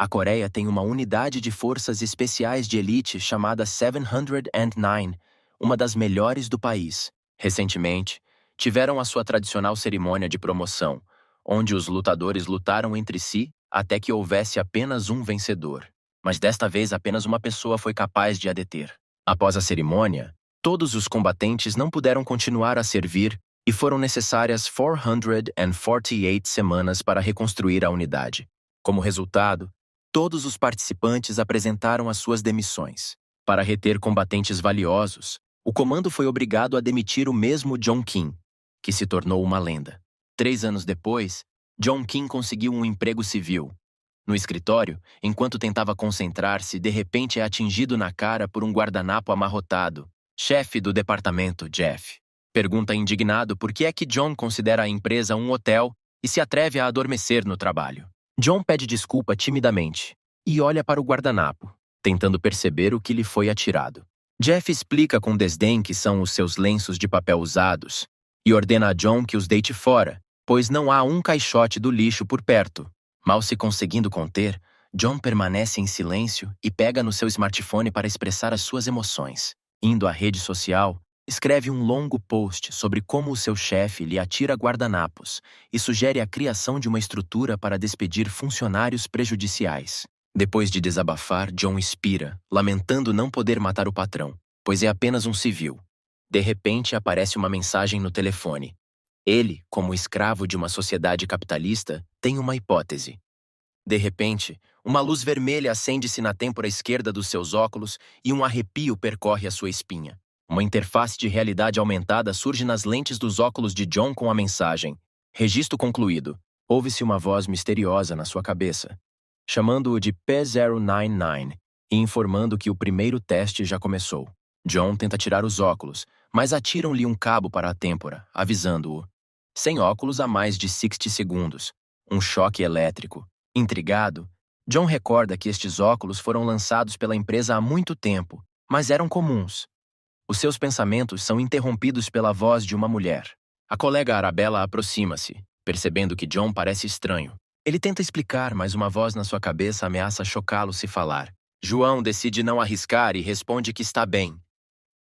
A Coreia tem uma unidade de forças especiais de elite chamada 709, uma das melhores do país. Recentemente, tiveram a sua tradicional cerimônia de promoção, onde os lutadores lutaram entre si até que houvesse apenas um vencedor. Mas desta vez apenas uma pessoa foi capaz de a deter. Após a cerimônia, todos os combatentes não puderam continuar a servir e foram necessárias 448 semanas para reconstruir a unidade. Como resultado, todos os participantes apresentaram as suas demissões. Para reter combatentes valiosos, o comando foi obrigado a demitir o mesmo John Kim, que se tornou uma lenda. 3 anos depois, John Kim conseguiu um emprego civil. No escritório, enquanto tentava concentrar-se, de repente é atingido na cara por um guardanapo amarrotado. Chefe do departamento, Jeff, pergunta indignado por que é que John considera a empresa um hotel e se atreve a adormecer no trabalho. John pede desculpa timidamente e olha para o guardanapo, tentando perceber o que lhe foi atirado. Jeff explica com desdém que são os seus lenços de papel usados e ordena a John que os deite fora, pois não há um caixote do lixo por perto. Mal se conseguindo conter, John permanece em silêncio e pega no seu smartphone para expressar as suas emoções. Indo à rede social, escreve um longo post sobre como o seu chefe lhe atira guardanapos e sugere a criação de uma estrutura para despedir funcionários prejudiciais. Depois de desabafar, John expira, lamentando não poder matar o patrão, pois é apenas um civil. De repente, aparece uma mensagem no telefone. Ele, como escravo de uma sociedade capitalista, tem uma hipótese. De repente, uma luz vermelha acende-se na têmpora esquerda dos seus óculos e um arrepio percorre a sua espinha. Uma interface de realidade aumentada surge nas lentes dos óculos de John com a mensagem: registro concluído. Ouve-se uma voz misteriosa na sua cabeça, chamando-o de P099 e informando que o primeiro teste já começou. John tenta tirar os óculos, mas atiram-lhe um cabo para a têmpora, avisando-o. Sem óculos há mais de 60 segundos. Um choque elétrico. Intrigado, John recorda que estes óculos foram lançados pela empresa há muito tempo, mas eram comuns. Os seus pensamentos são interrompidos pela voz de uma mulher. A colega Arabella aproxima-se, percebendo que John parece estranho. Ele tenta explicar, mas uma voz na sua cabeça ameaça chocá-lo se falar. João decide não arriscar e responde que está bem.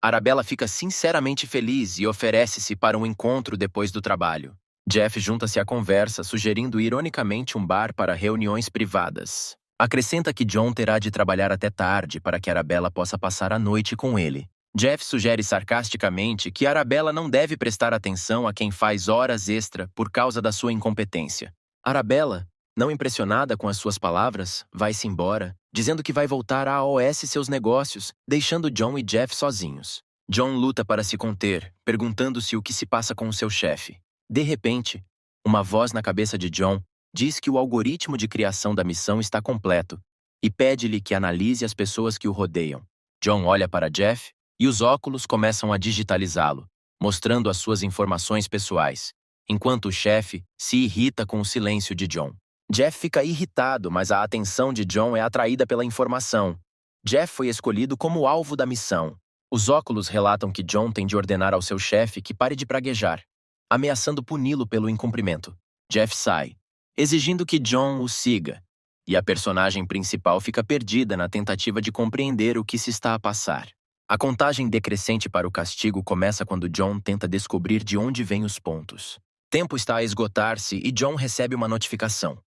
Arabella fica sinceramente feliz e oferece-se para um encontro depois do trabalho. Jeff junta-se à conversa, sugerindo ironicamente um bar para reuniões privadas. Acrescenta que John terá de trabalhar até tarde para que Arabella possa passar a noite com ele. Jeff sugere sarcasticamente que Arabella não deve prestar atenção a quem faz horas extra por causa da sua incompetência. Arabella, não impressionada com as suas palavras, vai-se embora, dizendo que vai voltar a AOS seus negócios, deixando John e Jeff sozinhos. John luta para se conter, perguntando-se o que se passa com o seu chefe. De repente, uma voz na cabeça de John diz que o algoritmo de criação da missão está completo e pede-lhe que analise as pessoas que o rodeiam. John olha para Jeff e os óculos começam a digitalizá-lo, mostrando as suas informações pessoais, enquanto o chefe se irrita com o silêncio de John. Jeff fica irritado, mas a atenção de John é atraída pela informação. Jeff foi escolhido como alvo da missão. Os óculos relatam que John tem de ordenar ao seu chefe que pare de praguejar, ameaçando puni-lo pelo incumprimento. Jeff sai, exigindo que John o siga, e a personagem principal fica perdida na tentativa de compreender o que se está a passar. A contagem decrescente para o castigo começa quando John tenta descobrir de onde vêm os pontos. Tempo está a esgotar-se e John recebe uma notificação.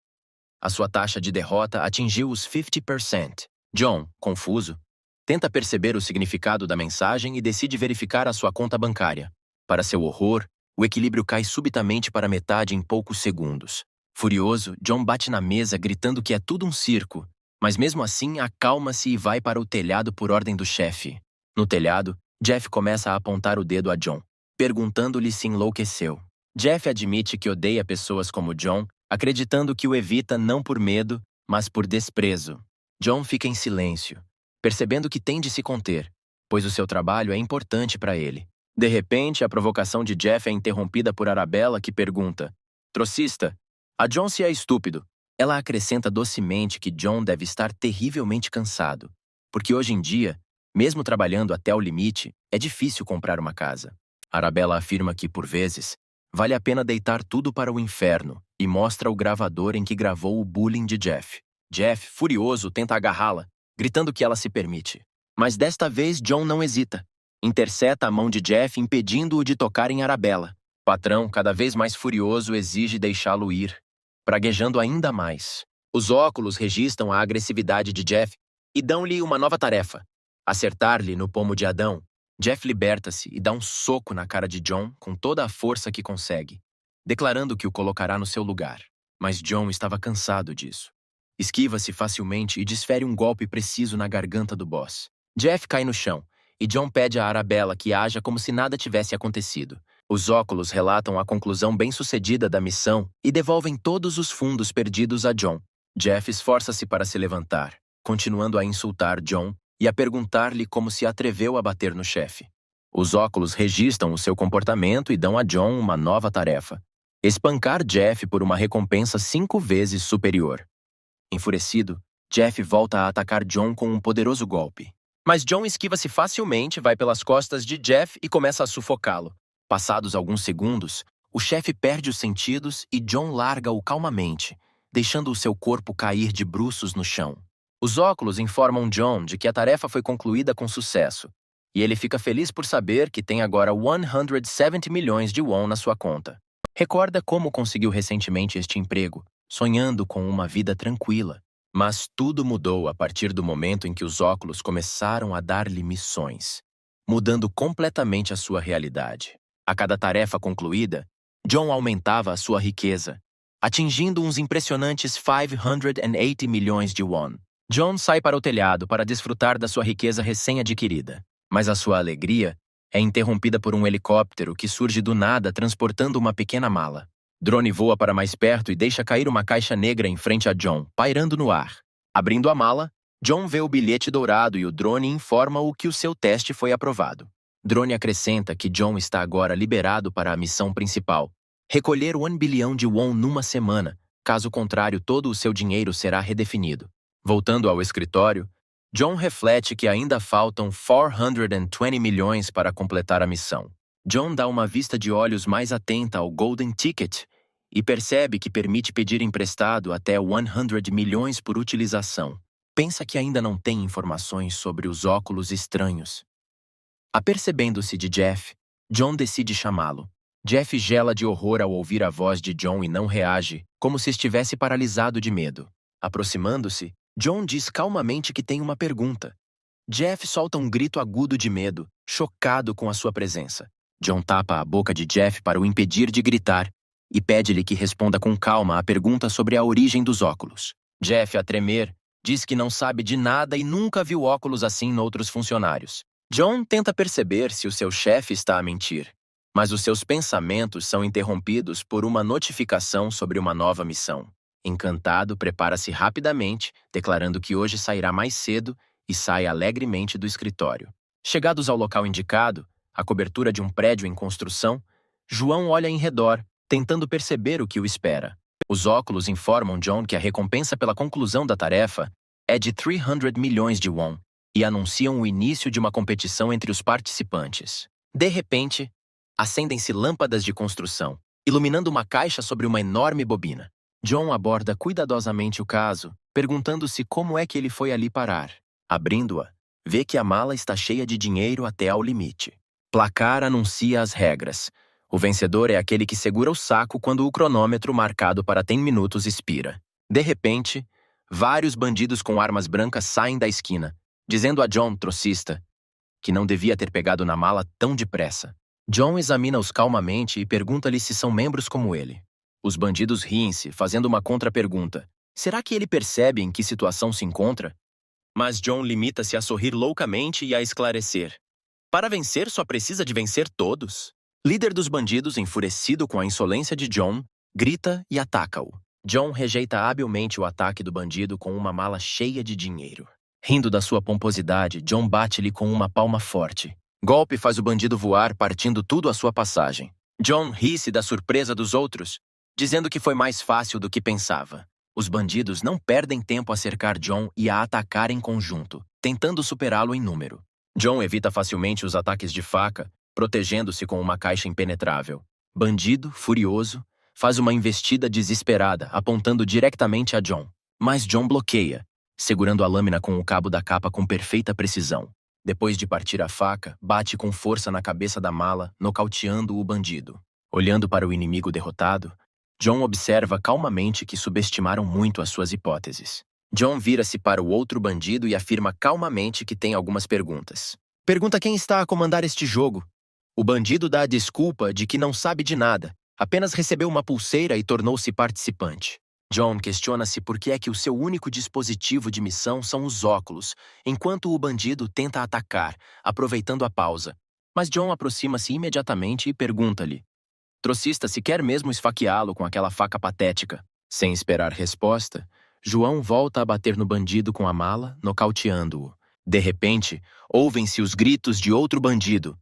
A sua taxa de derrota atingiu os 50%. John, confuso, tenta perceber o significado da mensagem e decide verificar a sua conta bancária. Para seu horror, o equilíbrio cai subitamente para metade em poucos segundos. Furioso, John bate na mesa gritando que é tudo um circo, mas mesmo assim acalma-se e vai para o telhado por ordem do chefe. No telhado, Jeff começa a apontar o dedo a John, perguntando-lhe se enlouqueceu. Jeff admite que odeia pessoas como John, acreditando que o evita não por medo, mas por desprezo. John fica em silêncio, percebendo que tem de se conter, pois o seu trabalho é importante para ele. De repente, a provocação de Jeff é interrompida por Arabella, que pergunta: "Trocista, a John se é estúpido." Ela acrescenta docemente que John deve estar terrivelmente cansado, porque hoje em dia, mesmo trabalhando até o limite, é difícil comprar uma casa. Arabella afirma que, por vezes, vale a pena deitar tudo para o inferno e mostra o gravador em que gravou o bullying de Jeff. Jeff, furioso, tenta agarrá-la, gritando que ela se permite. Mas desta vez John não hesita. Intercepta a mão de Jeff, impedindo-o de tocar em Arabella. O patrão, cada vez mais furioso, exige deixá-lo ir, praguejando ainda mais. Os óculos registram a agressividade de Jeff e dão-lhe uma nova tarefa: acertar-lhe no pomo de Adão. Jeff liberta-se e dá um soco na cara de John com toda a força que consegue, declarando que o colocará no seu lugar. Mas John estava cansado disso. Esquiva-se facilmente e desfere um golpe preciso na garganta do boss. Jeff cai no chão, e John pede a Arabella que haja como se nada tivesse acontecido. Os óculos relatam a conclusão bem-sucedida da missão e devolvem todos os fundos perdidos a John. Jeff esforça-se para se levantar, continuando a insultar John e a perguntar-lhe como se atreveu a bater no chefe. Os óculos registram o seu comportamento e dão a John uma nova tarefa: espancar Jeff por uma recompensa 5 vezes superior. Enfurecido, Jeff volta a atacar John com um poderoso golpe. Mas John esquiva-se facilmente, vai pelas costas de Jeff e começa a sufocá-lo. Passados alguns segundos, o chefe perde os sentidos e John larga-o calmamente, deixando o seu corpo cair de bruços no chão. Os óculos informam John de que a tarefa foi concluída com sucesso, e ele fica feliz por saber que tem agora 170 milhões de won na sua conta. Recorda como conseguiu recentemente este emprego, sonhando com uma vida tranquila. Mas tudo mudou a partir do momento em que os óculos começaram a dar-lhe missões, mudando completamente a sua realidade. A cada tarefa concluída, John aumentava a sua riqueza, atingindo uns impressionantes 580 milhões de won. John sai para o telhado para desfrutar da sua riqueza recém-adquirida, mas a sua alegria é interrompida por um helicóptero que surge do nada transportando uma pequena mala. Drone voa para mais perto e deixa cair uma caixa negra em frente a John, pairando no ar. Abrindo a mala, John vê o bilhete dourado e o drone informa-o que o seu teste foi aprovado. Drone acrescenta que John está agora liberado para a missão principal: recolher 1 bilhão de won numa semana, caso contrário todo o seu dinheiro será redefinido. Voltando ao escritório, John reflete que ainda faltam 420 milhões para completar a missão. John dá uma vista de olhos mais atenta ao Golden Ticket e percebe que permite pedir emprestado até 100 milhões por utilização. Pensa que ainda não tem informações sobre os óculos estranhos. Apercebendo-se de Jeff, John decide chamá-lo. Jeff gela de horror ao ouvir a voz de John e não reage, como se estivesse paralisado de medo. Aproximando-se, John diz calmamente que tem uma pergunta. Jeff solta um grito agudo de medo, chocado com a sua presença. John tapa a boca de Jeff para o impedir de gritar e pede-lhe que responda com calma à pergunta sobre a origem dos óculos. Jeff, a tremer, diz que não sabe de nada e nunca viu óculos assim noutros funcionários. John tenta perceber se o seu chefe está a mentir, mas os seus pensamentos são interrompidos por uma notificação sobre uma nova missão. Encantado, prepara-se rapidamente, declarando que hoje sairá mais cedo e sai alegremente do escritório. Chegados ao local indicado, a cobertura de um prédio em construção, João olha em redor, tentando perceber o que o espera. Os óculos informam John que a recompensa pela conclusão da tarefa é de 300 milhões de won e anunciam o início de uma competição entre os participantes. De repente, acendem-se lâmpadas de construção, iluminando uma caixa sobre uma enorme bobina. John aborda cuidadosamente o caso, perguntando-se como é que ele foi ali parar. Abrindo-a, vê que a mala está cheia de dinheiro até ao limite. Placar anuncia as regras. O vencedor é aquele que segura o saco quando o cronômetro marcado para 10 minutos expira. De repente, vários bandidos com armas brancas saem da esquina, dizendo a John, trocista, que não devia ter pegado na mala tão depressa. John examina-os calmamente e pergunta-lhe se são membros como ele. Os bandidos riem-se, fazendo uma contra-pergunta. Será que ele percebe em que situação se encontra? Mas John limita-se a sorrir loucamente e a esclarecer. Para vencer, só precisa de vencer todos. Líder dos bandidos, enfurecido com a insolência de John, grita e ataca-o. John rejeita habilmente o ataque do bandido com uma mala cheia de dinheiro. Rindo da sua pomposidade, John bate-lhe com uma palma forte. Golpe faz o bandido voar, partindo tudo à sua passagem. John ri-se da surpresa dos outros, dizendo que foi mais fácil do que pensava. Os bandidos não perdem tempo a cercar John e a atacar em conjunto, tentando superá-lo em número. John evita facilmente os ataques de faca, protegendo-se com uma caixa impenetrável. Bandido, furioso, faz uma investida desesperada, apontando diretamente a John. Mas John bloqueia, segurando a lâmina com o cabo da capa com perfeita precisão. Depois de partir a faca, bate com força na cabeça da mala, nocauteando o bandido. Olhando para o inimigo derrotado, John observa calmamente que subestimaram muito as suas hipóteses. John vira-se para o outro bandido e afirma calmamente que tem algumas perguntas. Pergunta quem está a comandar este jogo. O bandido dá a desculpa de que não sabe de nada, apenas recebeu uma pulseira e tornou-se participante. John questiona-se por que é que o seu único dispositivo de missão são os óculos, enquanto o bandido tenta atacar, aproveitando a pausa. Mas John aproxima-se imediatamente e pergunta-lhe: Trocista, se quer mesmo esfaqueá-lo com aquela faca patética? Sem esperar resposta, João volta a bater no bandido com a mala, nocauteando-o. De repente, ouvem-se os gritos de outro bandido.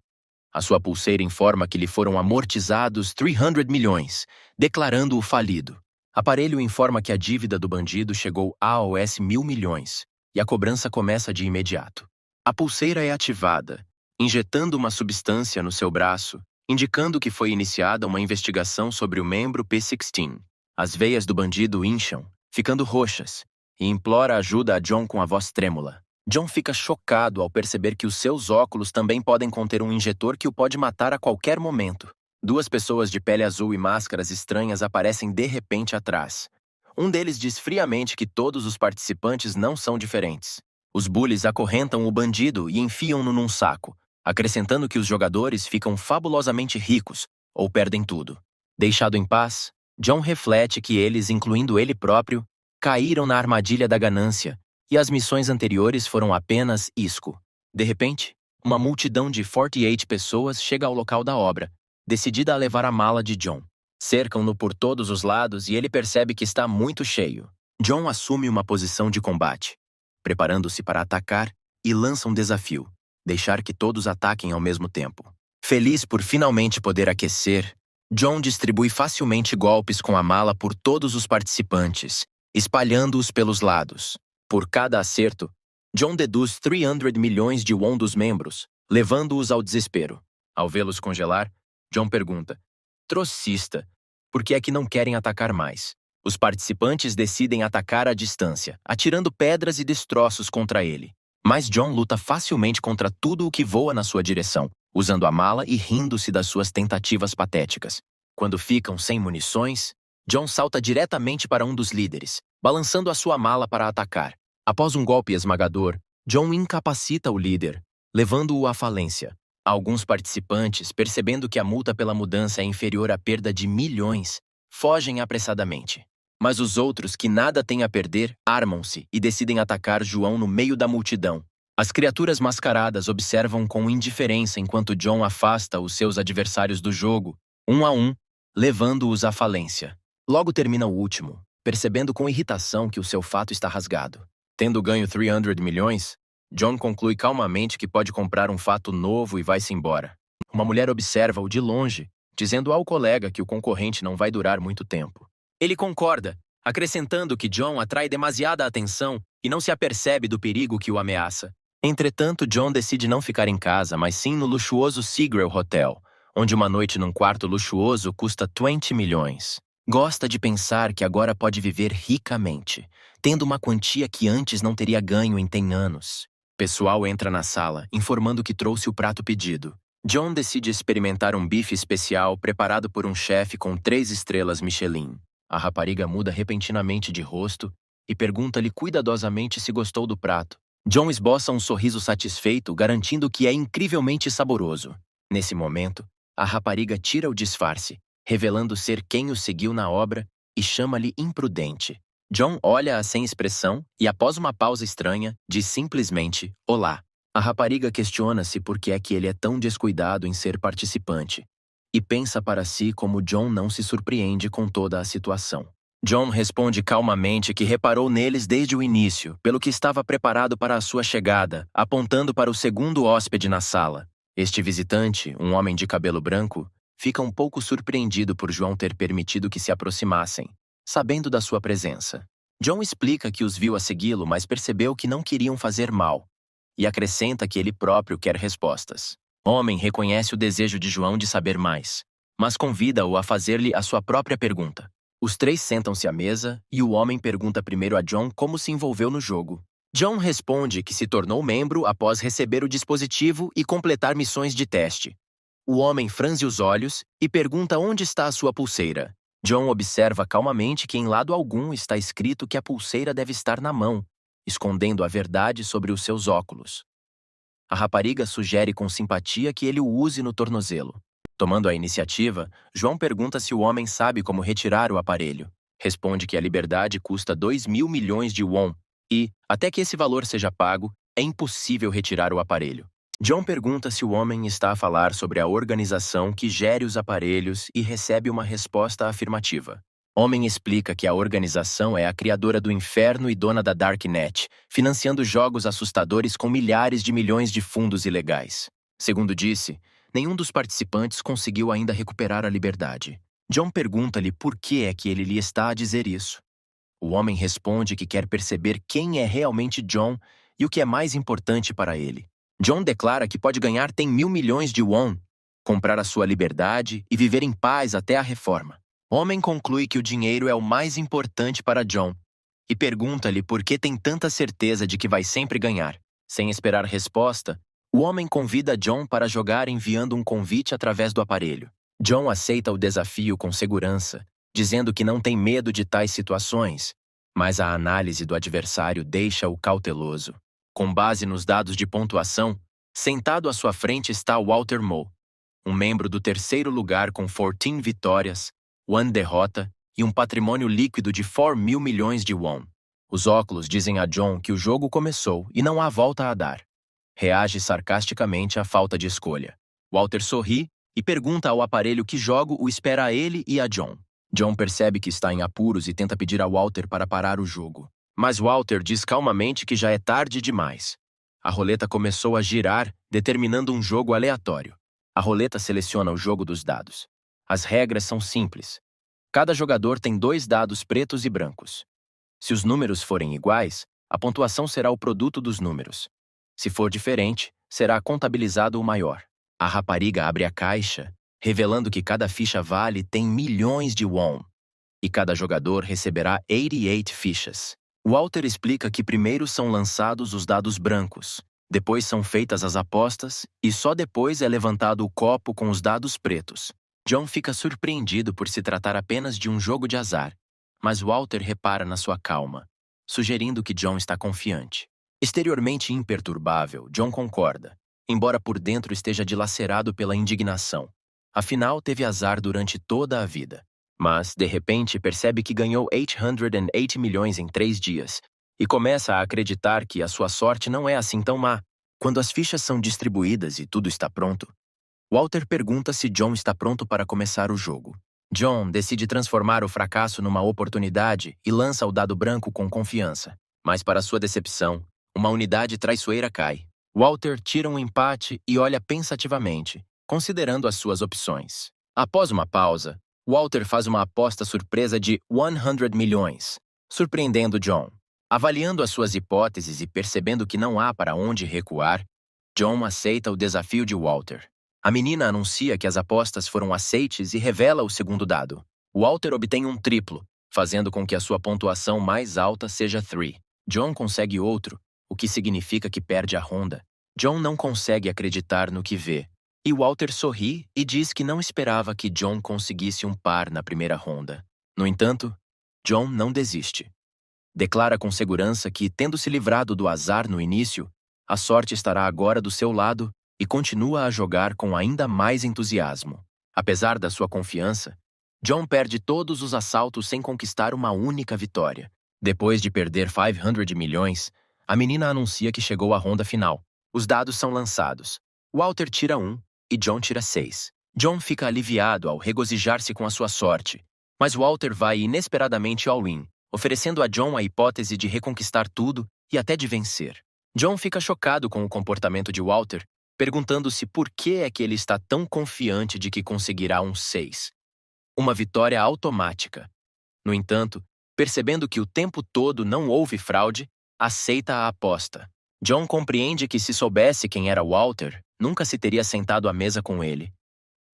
A sua pulseira informa que lhe foram amortizados 300 milhões, declarando-o falido. Aparelho informa que a dívida do bandido chegou aos 1.000 milhões, e a cobrança começa de imediato. A pulseira é ativada, injetando uma substância no seu braço, indicando que foi iniciada uma investigação sobre o membro P16. As veias do bandido incham, ficando roxas, e implora ajuda a John com a voz trêmula. John fica chocado ao perceber que os seus óculos também podem conter um injetor que o pode matar a qualquer momento. Duas pessoas de pele azul e máscaras estranhas aparecem de repente atrás. Um deles diz friamente que todos os participantes não são diferentes. Os bullies acorrentam o bandido e enfiam-no num saco, acrescentando que os jogadores ficam fabulosamente ricos ou perdem tudo. Deixado em paz, John reflete que eles, incluindo ele próprio, caíram na armadilha da ganância e as missões anteriores foram apenas isco. De repente, uma multidão de 48 pessoas chega ao local da obra, decidida a levar a mala de John. Cercam-no por todos os lados e ele percebe que está muito cheio. John assume uma posição de combate, preparando-se para atacar e lança um desafio: deixar que todos ataquem ao mesmo tempo. Feliz por finalmente poder aquecer, John distribui facilmente golpes com a mala por todos os participantes, espalhando-os pelos lados. Por cada acerto, John deduz 300 milhões de won dos membros, levando-os ao desespero. Ao vê-los congelar, John pergunta: Trocista, por que é que não querem atacar mais? Os participantes decidem atacar à distância, atirando pedras e destroços contra ele. Mas John luta facilmente contra tudo o que voa na sua direção, usando a mala e rindo-se das suas tentativas patéticas. Quando ficam sem munições, John salta diretamente para um dos líderes, balançando a sua mala para atacar. Após um golpe esmagador, John incapacita o líder, levando-o à falência. Alguns participantes, percebendo que a multa pela mudança é inferior à perda de milhões, fogem apressadamente. Mas os outros, que nada têm a perder, armam-se e decidem atacar João no meio da multidão. As criaturas mascaradas observam com indiferença enquanto John afasta os seus adversários do jogo, um a um, levando-os à falência. Logo termina o último, percebendo com irritação que o seu fato está rasgado. Tendo ganho 300 milhões, John conclui calmamente que pode comprar um fato novo e vai-se embora. Uma mulher observa-o de longe, dizendo ao colega que o concorrente não vai durar muito tempo. Ele concorda, acrescentando que John atrai demasiada atenção e não se apercebe do perigo que o ameaça. Entretanto, John decide não ficar em casa, mas sim no luxuoso Seagull Hotel, onde uma noite num quarto luxuoso custa 20 milhões. Gosta de pensar que agora pode viver ricamente, tendo uma quantia que antes não teria ganho em 10 anos. Pessoal entra na sala, informando que trouxe o prato pedido. John decide experimentar um bife especial preparado por um chefe com 3 estrelas Michelin. A rapariga muda repentinamente de rosto e pergunta-lhe cuidadosamente se gostou do prato. John esboça um sorriso satisfeito, garantindo que é incrivelmente saboroso. Nesse momento, a rapariga tira o disfarce, revelando ser quem o seguiu na obra, e chama-lhe imprudente. John olha-a sem expressão e, após uma pausa estranha, diz simplesmente olá. A rapariga questiona-se por que é que ele é tão descuidado em ser participante, e pensa para si como John não se surpreende com toda a situação. John responde calmamente que reparou neles desde o início, pelo que estava preparado para a sua chegada, apontando para o segundo hóspede na sala. Este visitante, um homem de cabelo branco, fica um pouco surpreendido por João ter permitido que se aproximassem, sabendo da sua presença. John explica que os viu a segui-lo, mas percebeu que não queriam fazer mal, e acrescenta que ele próprio quer respostas. O homem reconhece o desejo de João de saber mais, mas convida-o a fazer-lhe a sua própria pergunta. Os três sentam-se à mesa e o homem pergunta primeiro a John como se envolveu no jogo. John responde que se tornou membro após receber o dispositivo e completar missões de teste. O homem franze os olhos e pergunta onde está a sua pulseira. John observa calmamente que em lado algum está escrito que a pulseira deve estar na mão, escondendo a verdade sobre os seus óculos. A rapariga sugere com simpatia que ele o use no tornozelo. Tomando a iniciativa, João pergunta se o homem sabe como retirar o aparelho. Responde que a liberdade custa 2.000 milhões de won e, até que esse valor seja pago, é impossível retirar o aparelho. John pergunta se o homem está a falar sobre a organização que gere os aparelhos e recebe uma resposta afirmativa. Homem explica que a organização é a criadora do inferno e dona da Darknet, financiando jogos assustadores com milhares de milhões de fundos ilegais. Segundo disse, nenhum dos participantes conseguiu ainda recuperar a liberdade. John pergunta-lhe por que é que ele lhe está a dizer isso. O homem responde que quer perceber quem é realmente John e o que é mais importante para ele. John declara que pode ganhar 1.000 milhões de won, comprar a sua liberdade e viver em paz até a reforma. Homem conclui que o dinheiro é o mais importante para John e pergunta-lhe por que tem tanta certeza de que vai sempre ganhar. Sem esperar resposta, o homem convida John para jogar enviando um convite através do aparelho. John aceita o desafio com segurança, dizendo que não tem medo de tais situações, mas a análise do adversário deixa-o cauteloso. Com base nos dados de pontuação, sentado à sua frente está Walter Moe, um membro do terceiro lugar com 14 vitórias, 1 derrota e um patrimônio líquido de 4.000 milhões de won. Os óculos dizem a John que o jogo começou e não há volta a dar. Reage sarcasticamente à falta de escolha. Walter sorri e pergunta ao aparelho que jogo o espera a ele e a John. John percebe que está em apuros e tenta pedir a Walter para parar o jogo. Mas Walter diz calmamente que já é tarde demais. A roleta começou a girar, determinando um jogo aleatório. A roleta seleciona o jogo dos dados. As regras são simples. Cada jogador tem 2 dados pretos e brancos. Se os números forem iguais, a pontuação será o produto dos números. Se for diferente, será contabilizado o maior. A rapariga abre a caixa, revelando que cada ficha vale tem milhões de won, e cada jogador receberá 88 fichas. Walter explica que primeiro são lançados os dados brancos, depois são feitas as apostas e só depois é levantado o copo com os dados pretos. John fica surpreendido por se tratar apenas de um jogo de azar, mas Walter repara na sua calma, sugerindo que John está confiante. Exteriormente imperturbável, John concorda, embora por dentro esteja dilacerado pela indignação. Afinal, teve azar durante toda a vida. Mas, de repente, percebe que ganhou 880 milhões em 3 dias e começa a acreditar que a sua sorte não é assim tão má. Quando as fichas são distribuídas e tudo está pronto, Walter pergunta se John está pronto para começar o jogo. John decide transformar o fracasso numa oportunidade e lança o dado branco com confiança. Mas, para sua decepção, uma unidade traiçoeira cai. Walter tira um empate e olha pensativamente, considerando as suas opções. Após uma pausa, Walter faz uma aposta surpresa de 100 milhões, surpreendendo John. Avaliando as suas hipóteses e percebendo que não há para onde recuar, John aceita o desafio de Walter. A menina anuncia que as apostas foram aceites e revela o segundo dado. Walter obtém um triplo, fazendo com que a sua pontuação mais alta seja 3. John consegue outro, o que significa que perde a ronda. John não consegue acreditar no que vê. E Walter sorri e diz que não esperava que John conseguisse um par na primeira ronda. No entanto, John não desiste. Declara com segurança que, tendo se livrado do azar no início, a sorte estará agora do seu lado e continua a jogar com ainda mais entusiasmo. Apesar da sua confiança, John perde todos os assaltos sem conquistar uma única vitória. Depois de perder 500 milhões, a menina anuncia que chegou à ronda final. Os dados são lançados. Walter tira 1 e John tira 6. John fica aliviado ao regozijar-se com a sua sorte, mas Walter vai inesperadamente all-in, oferecendo a John a hipótese de reconquistar tudo e até de vencer. John fica chocado com o comportamento de Walter, perguntando-se por que é que ele está tão confiante de que conseguirá um 6. Uma vitória automática. No entanto, percebendo que o tempo todo não houve fraude, aceita a aposta. John compreende que se soubesse quem era Walter, nunca se teria sentado à mesa com ele.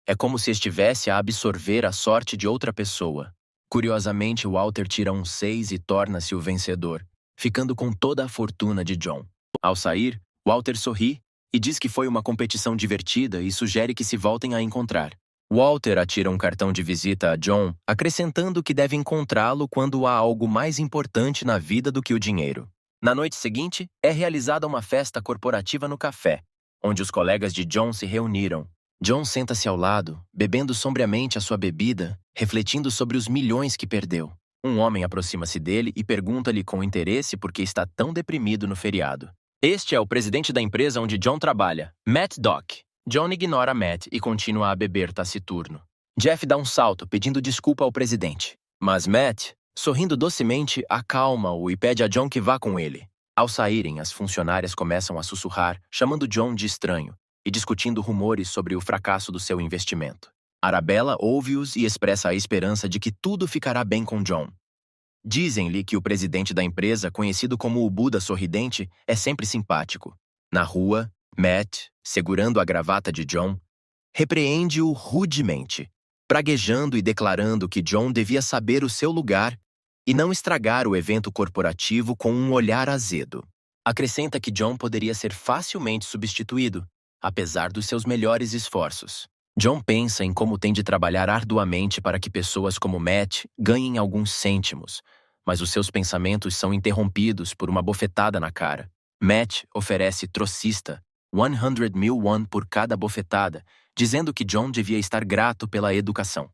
É como se estivesse a absorver a sorte de outra pessoa. Curiosamente, Walter tira um 6 e torna-se o vencedor, ficando com toda a fortuna de John. Ao sair, Walter sorri e diz que foi uma competição divertida e sugere que se voltem a encontrar. Walter atira um cartão de visita a John, acrescentando que deve encontrá-lo quando há algo mais importante na vida do que o dinheiro. Na noite seguinte, é realizada uma festa corporativa no café, onde os colegas de John se reuniram. John senta-se ao lado, bebendo sombriamente a sua bebida, refletindo sobre os milhões que perdeu. Um homem aproxima-se dele e pergunta-lhe com interesse por que está tão deprimido no feriado. Este é o presidente da empresa onde John trabalha, Matt Dock. John ignora Matt e continua a beber taciturno. Jeff dá um salto, pedindo desculpa ao presidente. Mas Matt, sorrindo docemente, acalma-o e pede a John que vá com ele. Ao saírem, as funcionárias começam a sussurrar, chamando John de estranho e discutindo rumores sobre o fracasso do seu investimento. Arabella ouve-os e expressa a esperança de que tudo ficará bem com John. Dizem-lhe que o presidente da empresa, conhecido como o Buda Sorridente, é sempre simpático. Na rua, Matt, segurando a gravata de John, repreende-o rudemente, praguejando e declarando que John devia saber o seu lugar e não estragar o evento corporativo com um olhar azedo. Acrescenta que John poderia ser facilmente substituído, apesar dos seus melhores esforços. John pensa em como tem de trabalhar arduamente para que pessoas como Matt ganhem alguns cêntimos, mas os seus pensamentos são interrompidos por uma bofetada na cara. Matt oferece trocista, 100,000 won por cada bofetada, dizendo que John devia estar grato pela educação.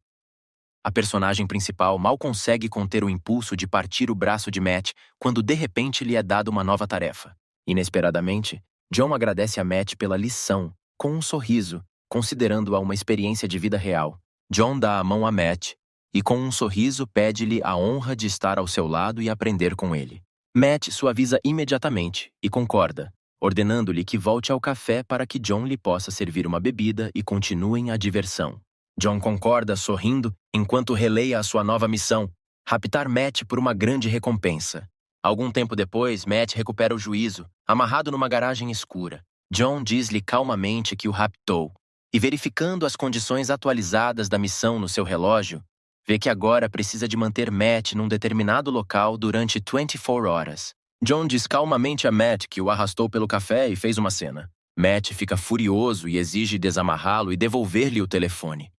A personagem principal mal consegue conter o impulso de partir o braço de Matt quando de repente lhe é dada uma nova tarefa. Inesperadamente, John agradece a Matt pela lição, com um sorriso, considerando-a uma experiência de vida real. John dá a mão a Matt e, com um sorriso, pede-lhe a honra de estar ao seu lado e aprender com ele. Matt suaviza imediatamente e concorda, ordenando-lhe que volte ao café para que John lhe possa servir uma bebida e continuem a diversão. John concorda sorrindo enquanto releia a sua nova missão, raptar Matt por uma grande recompensa. Algum tempo depois, Matt recupera o juízo, amarrado numa garagem escura. John diz-lhe calmamente que o raptou, e verificando as condições atualizadas da missão no seu relógio, vê que agora precisa de manter Matt num determinado local durante 24 horas. John diz calmamente a Matt que o arrastou pelo café e fez uma cena. Matt fica furioso e exige desamarrá-lo e devolver-lhe o telefone.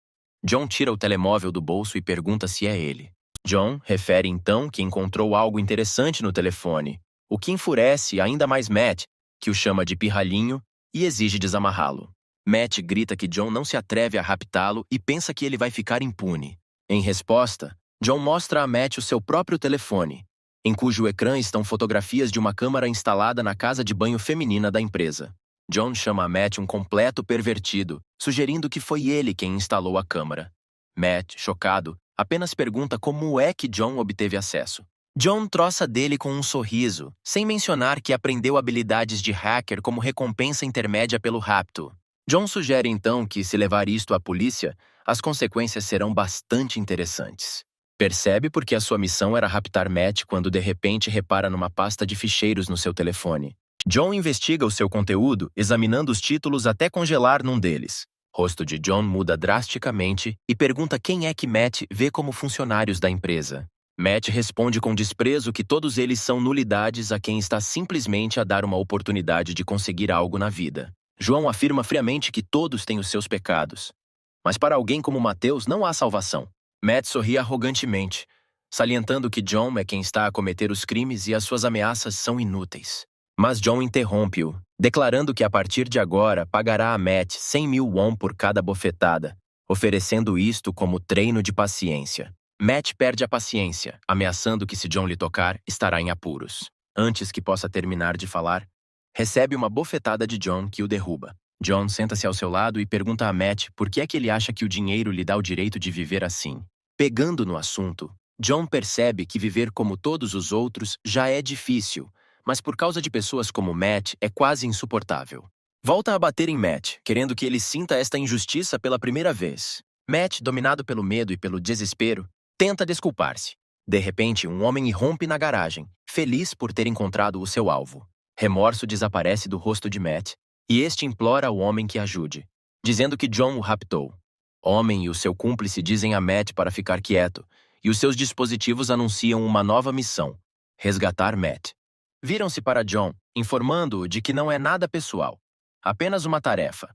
John tira o telemóvel do bolso e pergunta se é ele. John refere então que encontrou algo interessante no telefone, o que enfurece ainda mais Matt, que o chama de pirralhinho e exige desamarrá-lo. Matt grita que John não se atreve a raptá-lo e pensa que ele vai ficar impune. Em resposta, John mostra a Matt o seu próprio telefone, em cujo ecrã estão fotografias de uma câmara instalada na casa de banho feminina da empresa. John chama a Matt um completo pervertido, sugerindo que foi ele quem instalou a câmara. Matt, chocado, apenas pergunta como é que John obteve acesso. John troça dele com um sorriso, sem mencionar que aprendeu habilidades de hacker como recompensa intermédia pelo rapto. John sugere então que, se levar isto à polícia, as consequências serão bastante interessantes. Percebe porque a sua missão era raptar Matt quando de repente repara numa pasta de ficheiros no seu telefone. John investiga o seu conteúdo, examinando os títulos até congelar num deles. O rosto de John muda drasticamente e pergunta quem é que Matt vê como funcionários da empresa. Matt responde com desprezo que todos eles são nulidades a quem está simplesmente a dar uma oportunidade de conseguir algo na vida. João afirma friamente que todos têm os seus pecados. Mas para alguém como Mateus não há salvação. Matt sorri arrogantemente, salientando que John é quem está a cometer os crimes e as suas ameaças são inúteis. Mas John interrompe-o, declarando que a partir de agora pagará a Matt 100,000 won por cada bofetada, oferecendo isto como treino de paciência. Matt perde a paciência, ameaçando que se John lhe tocar, estará em apuros. Antes que possa terminar de falar, recebe uma bofetada de John que o derruba. John senta-se ao seu lado e pergunta a Matt por que é que ele acha que o dinheiro lhe dá o direito de viver assim. Pegando no assunto, John percebe que viver como todos os outros já é difícil, mas por causa de pessoas como Matt é quase insuportável. Volta a bater em Matt, querendo que ele sinta esta injustiça pela primeira vez. Matt, dominado pelo medo e pelo desespero, tenta desculpar-se. De repente, um homem irrompe na garagem, feliz por ter encontrado o seu alvo. Remorso desaparece do rosto de Matt, e este implora ao homem que ajude, dizendo que John o raptou. O homem e o seu cúmplice dizem a Matt para ficar quieto, e os seus dispositivos anunciam uma nova missão: resgatar Matt. Viram-se para John, informando-o de que não é nada pessoal, apenas uma tarefa.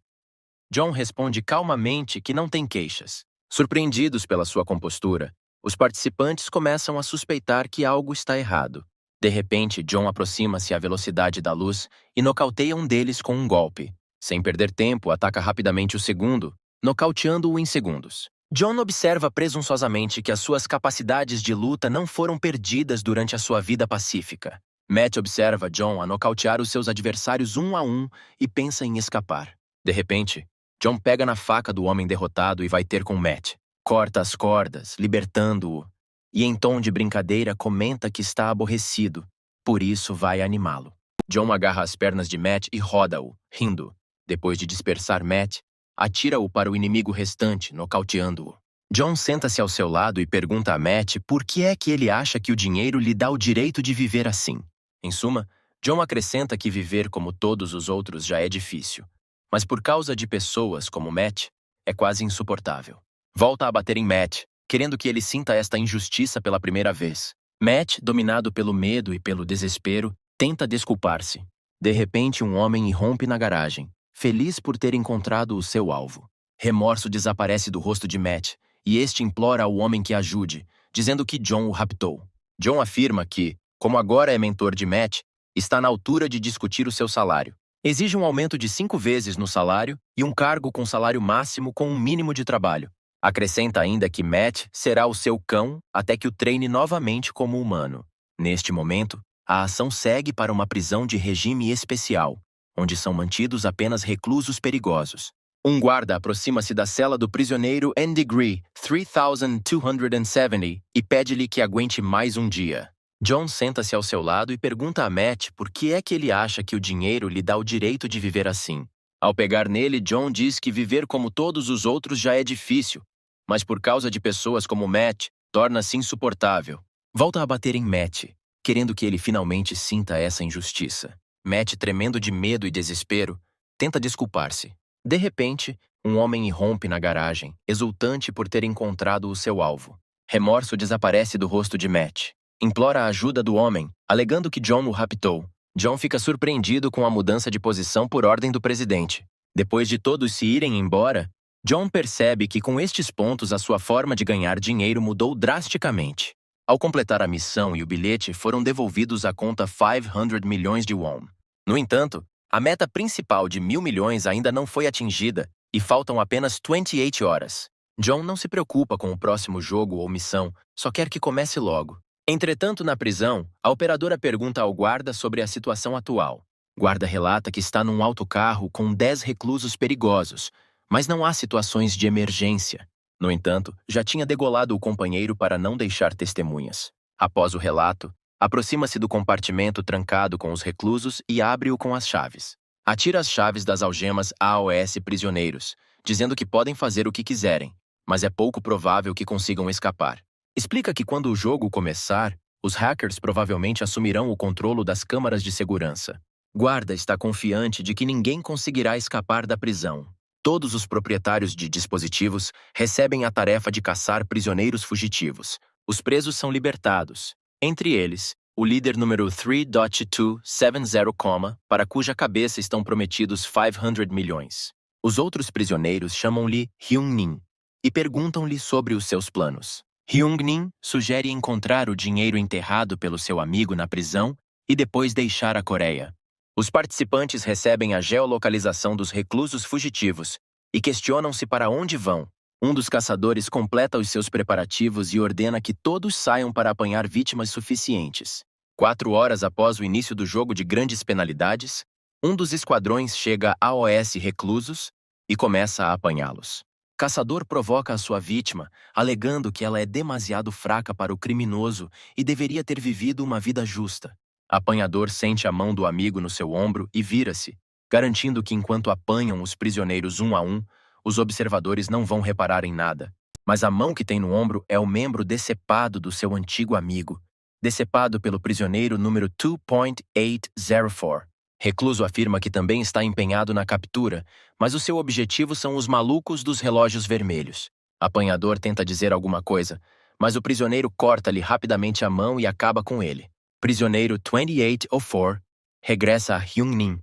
John responde calmamente que não tem queixas. Surpreendidos pela sua compostura, os participantes começam a suspeitar que algo está errado. De repente, John aproxima-se à velocidade da luz e nocauteia um deles com um golpe. Sem perder tempo, ataca rapidamente o segundo, nocauteando-o em segundos. John observa presunçosamente que as suas capacidades de luta não foram perdidas durante a sua vida pacífica. Matt observa John a nocautear os seus adversários um a um e pensa em escapar. De repente, John pega na faca do homem derrotado e vai ter com Matt. Corta as cordas, libertando-o, e em tom de brincadeira comenta que está aborrecido, por isso vai animá-lo. John agarra as pernas de Matt e roda-o, rindo. Depois de dispersar Matt, atira-o para o inimigo restante, nocauteando-o. John senta-se ao seu lado e pergunta a Matt por que é que ele acha que o dinheiro lhe dá o direito de viver assim. Em suma, John acrescenta que viver como todos os outros já é difícil, mas por causa de pessoas como Matt, é quase insuportável. Volta a bater em Matt, querendo que ele sinta esta injustiça pela primeira vez. Matt, dominado pelo medo e pelo desespero, tenta desculpar-se. De repente, um homem irrompe na garagem, feliz por ter encontrado o seu alvo. Remorso desaparece do rosto de Matt, e este implora ao homem que ajude, dizendo que John o raptou. John afirma que, como agora é mentor de Matt, está na altura de discutir o seu salário. Exige um aumento de 5 vezes no salário e um cargo com salário máximo com um mínimo de trabalho. Acrescenta ainda que Matt será o seu cão até que o treine novamente como humano. Neste momento, a ação segue para uma prisão de regime especial, onde são mantidos apenas reclusos perigosos. Um guarda aproxima-se da cela do prisioneiro N-Degree 3270 e pede-lhe que aguente mais um dia. John senta-se ao seu lado e pergunta a Matt por que é que ele acha que o dinheiro lhe dá o direito de viver assim. Ao pegar nele, John diz que viver como todos os outros já é difícil, mas por causa de pessoas como Matt, torna-se insuportável. Volta a bater em Matt, querendo que ele finalmente sinta essa injustiça. Matt, tremendo de medo e desespero, tenta desculpar-se. De repente, um homem irrompe na garagem, exultante por ter encontrado o seu alvo. Remorso desaparece do rosto de Matt. Implora a ajuda do homem, alegando que John o raptou. John fica surpreendido com a mudança de posição por ordem do presidente. Depois de todos se irem embora, John percebe que com estes pontos a sua forma de ganhar dinheiro mudou drasticamente. Ao completar a missão e o bilhete foram devolvidos à conta 500 milhões de won. No entanto, a meta principal de 1.000 milhões ainda não foi atingida e faltam apenas 28 horas. John não se preocupa com o próximo jogo ou missão, só quer que comece logo. Entretanto, na prisão, a operadora pergunta ao guarda sobre a situação atual. O guarda relata que está num autocarro com 10 reclusos perigosos, mas não há situações de emergência. No entanto, já tinha degolado o companheiro para não deixar testemunhas. Após o relato, aproxima-se do compartimento trancado com os reclusos e abre-o com as chaves. Atira as chaves das algemas aos prisioneiros, dizendo que podem fazer o que quiserem, mas é pouco provável que consigam escapar. Explica que quando o jogo começar, os hackers provavelmente assumirão o controle das câmaras de segurança. Guarda está confiante de que ninguém conseguirá escapar da prisão. Todos os proprietários de dispositivos recebem a tarefa de caçar prisioneiros fugitivos. Os presos são libertados. Entre eles, o líder número 3.270, para cuja cabeça estão prometidos 500 milhões. Os outros prisioneiros chamam-lhe Hyung-Nin e perguntam-lhe sobre os seus planos. Hyung-Nin sugere encontrar o dinheiro enterrado pelo seu amigo na prisão e depois deixar a Coreia. Os participantes recebem a geolocalização dos reclusos fugitivos e questionam-se para onde vão. Um dos caçadores completa os seus preparativos e ordena que todos saiam para apanhar vítimas suficientes. 4 horas após o início do jogo de grandes penalidades, um dos esquadrões chega aos reclusos e começa a apanhá-los. Caçador provoca a sua vítima, alegando que ela é demasiado fraca para o criminoso e deveria ter vivido uma vida justa. Apanhador sente a mão do amigo no seu ombro e vira-se, garantindo que enquanto apanham os prisioneiros um a um, os observadores não vão reparar em nada. Mas a mão que tem no ombro é o membro decepado do seu antigo amigo, decepado pelo prisioneiro número 2.804. Recluso afirma que também está empenhado na captura, mas o seu objetivo são os malucos dos relógios vermelhos. Apanhador tenta dizer alguma coisa, mas o prisioneiro corta-lhe rapidamente a mão e acaba com ele. Prisioneiro 2804 regressa a Hyung-Nin,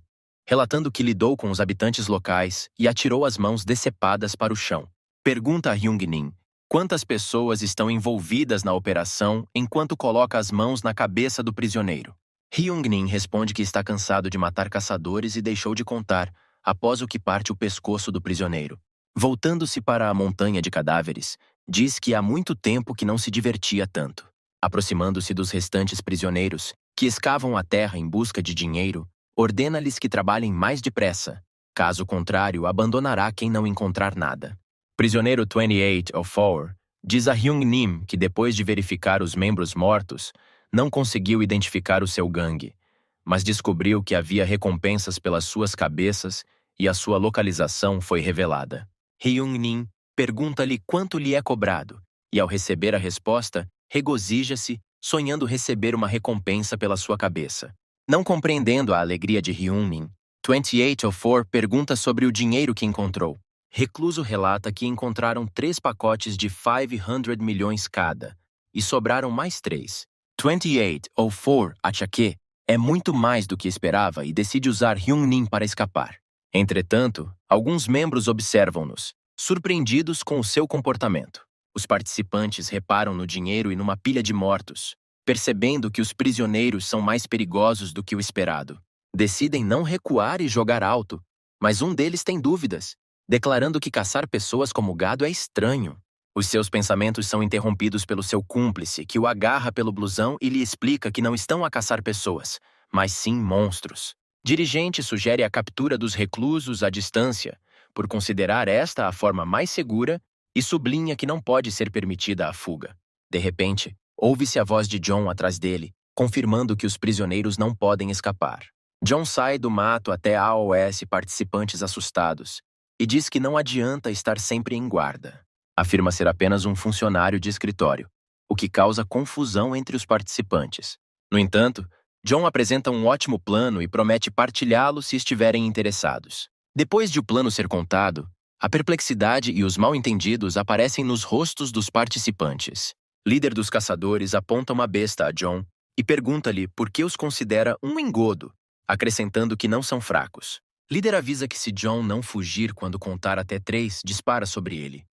relatando que lidou com os habitantes locais e atirou as mãos decepadas para o chão. Pergunta a Hyung-Nin quantas pessoas estão envolvidas na operação enquanto coloca as mãos na cabeça do prisioneiro. Hyung-Nin responde que está cansado de matar caçadores e deixou de contar, após o que parte o pescoço do prisioneiro. Voltando-se para a montanha de cadáveres, diz que há muito tempo que não se divertia tanto. Aproximando-se dos restantes prisioneiros, que escavam a terra em busca de dinheiro, ordena-lhes que trabalhem mais depressa. Caso contrário, abandonará quem não encontrar nada. Prisioneiro 2804 diz a Hyung-Nin que depois de verificar os membros mortos, não conseguiu identificar o seu gangue, mas descobriu que havia recompensas pelas suas cabeças e a sua localização foi revelada. Hyung-Nin pergunta-lhe quanto lhe é cobrado, e ao receber a resposta, regozija-se, sonhando receber uma recompensa pela sua cabeça. Não compreendendo a alegria de Hyung-Nin, 2804 pergunta sobre o dinheiro que encontrou. Recluso relata que encontraram 3 pacotes de 500 milhões cada, e sobraram mais 3. 2804 acha que é muito mais do que esperava e decide usar Hyung-Nin para escapar. Entretanto, alguns membros observam-nos, surpreendidos com o seu comportamento. Os participantes reparam no dinheiro e numa pilha de mortos, percebendo que os prisioneiros são mais perigosos do que o esperado. Decidem não recuar e jogar alto, mas um deles tem dúvidas, declarando que caçar pessoas como gado é estranho. Os seus pensamentos são interrompidos pelo seu cúmplice, que o agarra pelo blusão e lhe explica que não estão a caçar pessoas, mas sim monstros. Dirigente sugere a captura dos reclusos à distância, por considerar esta a forma mais segura, e sublinha que não pode ser permitida a fuga. De repente, ouve-se a voz de John atrás dele, confirmando que os prisioneiros não podem escapar. John sai do mato até a AOS participantes assustados, e diz que não adianta estar sempre em guarda. Afirma ser apenas um funcionário de escritório, o que causa confusão entre os participantes. No entanto, John apresenta um ótimo plano e promete partilhá-lo se estiverem interessados. Depois de o plano ser contado, a perplexidade e os mal-entendidos aparecem nos rostos dos participantes. Líder dos caçadores aponta uma besta a John e pergunta-lhe por que os considera um engodo, acrescentando que não são fracos. Líder avisa que se John não fugir quando contar até 3, dispara sobre ele.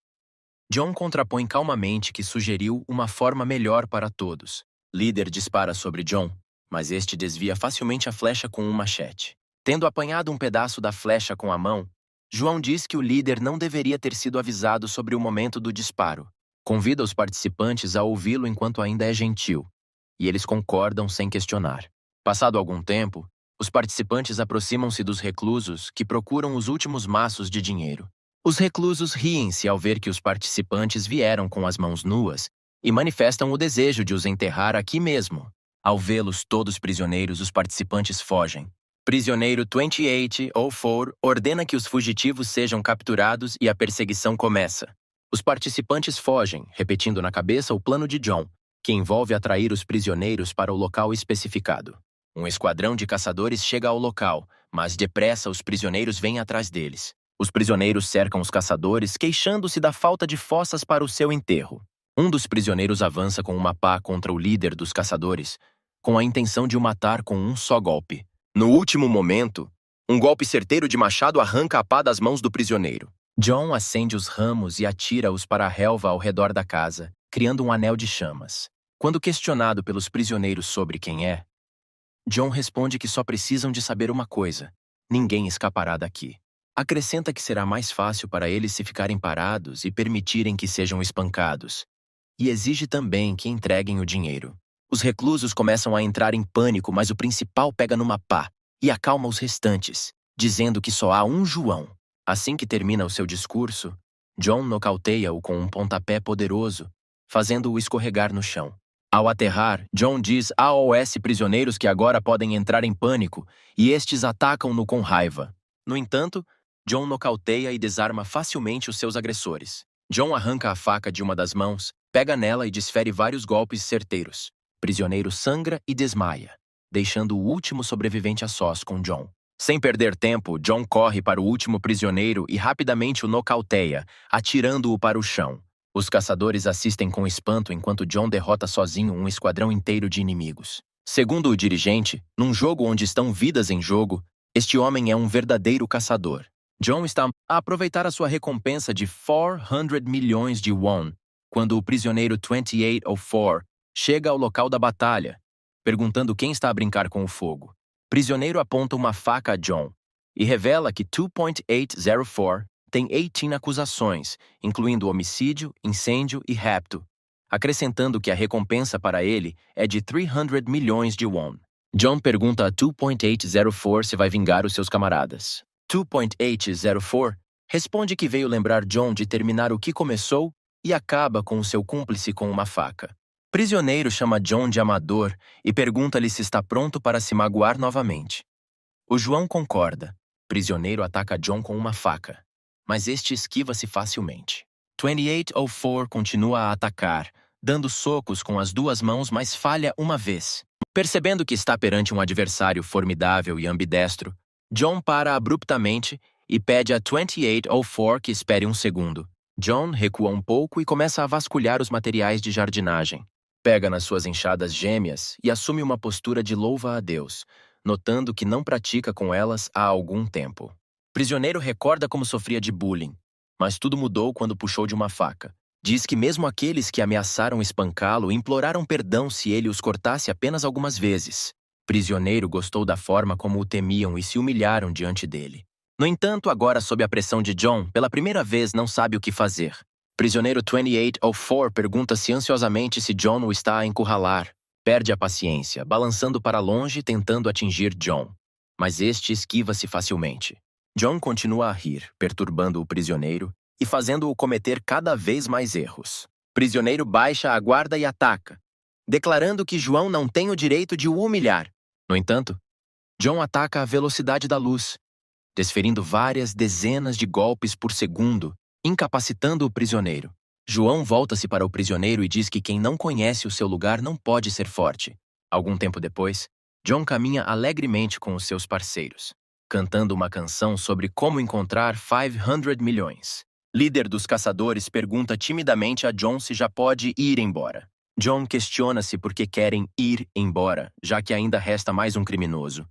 John contrapõe calmamente que sugeriu uma forma melhor para todos. Líder dispara sobre John, mas este desvia facilmente a flecha com um machete. Tendo apanhado um pedaço da flecha com a mão, João diz que o líder não deveria ter sido avisado sobre o momento do disparo. Convida os participantes a ouvi-lo enquanto ainda é gentil, e eles concordam sem questionar. Passado algum tempo, os participantes aproximam-se dos reclusos que procuram os últimos maços de dinheiro. Os reclusos riem-se ao ver que os participantes vieram com as mãos nuas e manifestam o desejo de os enterrar aqui mesmo. Ao vê-los todos prisioneiros, os participantes fogem. Prisioneiro 2804 ordena que os fugitivos sejam capturados e a perseguição começa. Os participantes fogem, repetindo na cabeça o plano de John, que envolve atrair os prisioneiros para o local especificado. Um esquadrão de caçadores chega ao local, mas depressa os prisioneiros vêm atrás deles. Os prisioneiros cercam os caçadores, queixando-se da falta de fossas para o seu enterro. Um dos prisioneiros avança com uma pá contra o líder dos caçadores, com a intenção de o matar com um só golpe. No último momento, um golpe certeiro de machado arranca a pá das mãos do prisioneiro. John acende os ramos e atira-os para a relva ao redor da casa, criando um anel de chamas. Quando questionado pelos prisioneiros sobre quem é, John responde que só precisam de saber uma coisa: ninguém escapará daqui. Acrescenta que será mais fácil para eles se ficarem parados e permitirem que sejam espancados, e exige também que entreguem o dinheiro. Os reclusos começam a entrar em pânico, mas o principal pega numa pá e acalma os restantes, dizendo que só há um João. Assim que termina o seu discurso, John nocauteia-o com um pontapé poderoso, fazendo-o escorregar no chão. Ao aterrar, John diz aos prisioneiros que agora podem entrar em pânico e estes atacam-no com raiva. No entanto, John nocauteia e desarma facilmente os seus agressores. John arranca a faca de uma das mãos, pega nela e desfere vários golpes certeiros. O prisioneiro sangra e desmaia, deixando o último sobrevivente a sós com John. Sem perder tempo, John corre para o último prisioneiro e rapidamente o nocauteia, atirando-o para o chão. Os caçadores assistem com espanto enquanto John derrota sozinho um esquadrão inteiro de inimigos. Segundo o dirigente, num jogo onde estão vidas em jogo, este homem é um verdadeiro caçador. John está a aproveitar a sua recompensa de 400 milhões de won, quando o prisioneiro 2804 chega ao local da batalha, perguntando quem está a brincar com o fogo. O prisioneiro aponta uma faca a John e revela que 2804 tem 18 acusações, incluindo homicídio, incêndio e rapto, acrescentando que a recompensa para ele é de 300 milhões de won. John pergunta a 2804 se vai vingar os seus camaradas. 2804 responde que veio lembrar John de terminar o que começou e acaba com o seu cúmplice com uma faca. O prisioneiro chama John de amador e pergunta-lhe se está pronto para se magoar novamente. O João concorda. O prisioneiro ataca John com uma faca, mas este esquiva-se facilmente. 2804 continua a atacar, dando socos com as duas mãos, mas falha uma vez. Percebendo que está perante um adversário formidável e ambidestro, John para abruptamente e pede a 2804 que espere um segundo. John recua um pouco e começa a vasculhar os materiais de jardinagem. Pega nas suas enxadas gêmeas e assume uma postura de louva a Deus, notando que não pratica com elas há algum tempo. O prisioneiro recorda como sofria de bullying, mas tudo mudou quando puxou de uma faca. Diz que mesmo aqueles que ameaçaram espancá-lo imploraram perdão se ele os cortasse apenas algumas vezes. O prisioneiro gostou da forma como o temiam e se humilharam diante dele. No entanto, agora sob a pressão de John, pela primeira vez não sabe o que fazer. O prisioneiro 2804 pergunta-se ansiosamente se John o está a encurralar. Perde a paciência, balançando para longe tentando atingir John. Mas este esquiva-se facilmente. John continua a rir, perturbando o prisioneiro e fazendo-o cometer cada vez mais erros. O prisioneiro baixa a guarda e ataca, declarando que João não tem o direito de o humilhar. No entanto, John ataca à velocidade da luz, desferindo várias dezenas de golpes por segundo, incapacitando o prisioneiro. João volta-se para o prisioneiro e diz que quem não conhece o seu lugar não pode ser forte. Algum tempo depois, John caminha alegremente com os seus parceiros, cantando uma canção sobre como encontrar 500 milhões. Líder dos caçadores pergunta timidamente a John se já pode ir embora. John questiona-se por que querem ir embora, já que ainda resta mais um criminoso.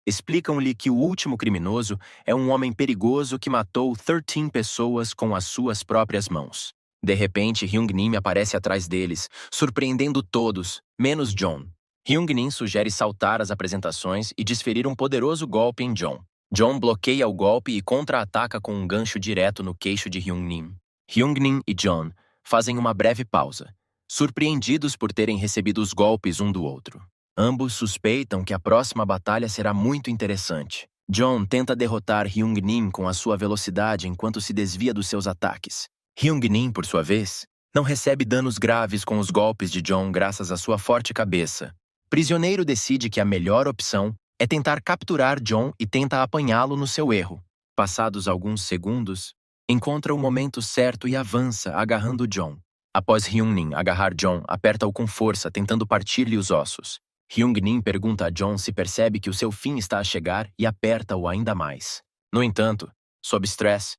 Explicam-lhe que o último criminoso é um homem perigoso que matou 13 pessoas com as suas próprias mãos. De repente, Hyung-Nim aparece atrás deles, surpreendendo todos, menos John. Hyung-Nim sugere saltar as apresentações e desferir um poderoso golpe em John. John bloqueia o golpe e contra-ataca com um gancho direto no queixo de Hyung-Nim. Hyung-Nim e John fazem uma breve pausa, surpreendidos por terem recebido os golpes um do outro. Ambos suspeitam que a próxima batalha será muito interessante. John tenta derrotar Hyung-Nim com a sua velocidade enquanto se desvia dos seus ataques. Hyung-Nim, por sua vez, não recebe danos graves com os golpes de John graças à sua forte cabeça. O prisioneiro decide que a melhor opção é tentar capturar John e tenta apanhá-lo no seu erro. Passados alguns segundos, encontra o momento certo e avança, agarrando John. Após Hyung-Nim agarrar John, aperta-o com força, tentando partir-lhe os ossos. Hyung-Nim pergunta a John se percebe que o seu fim está a chegar e aperta-o ainda mais. No entanto, sob estresse,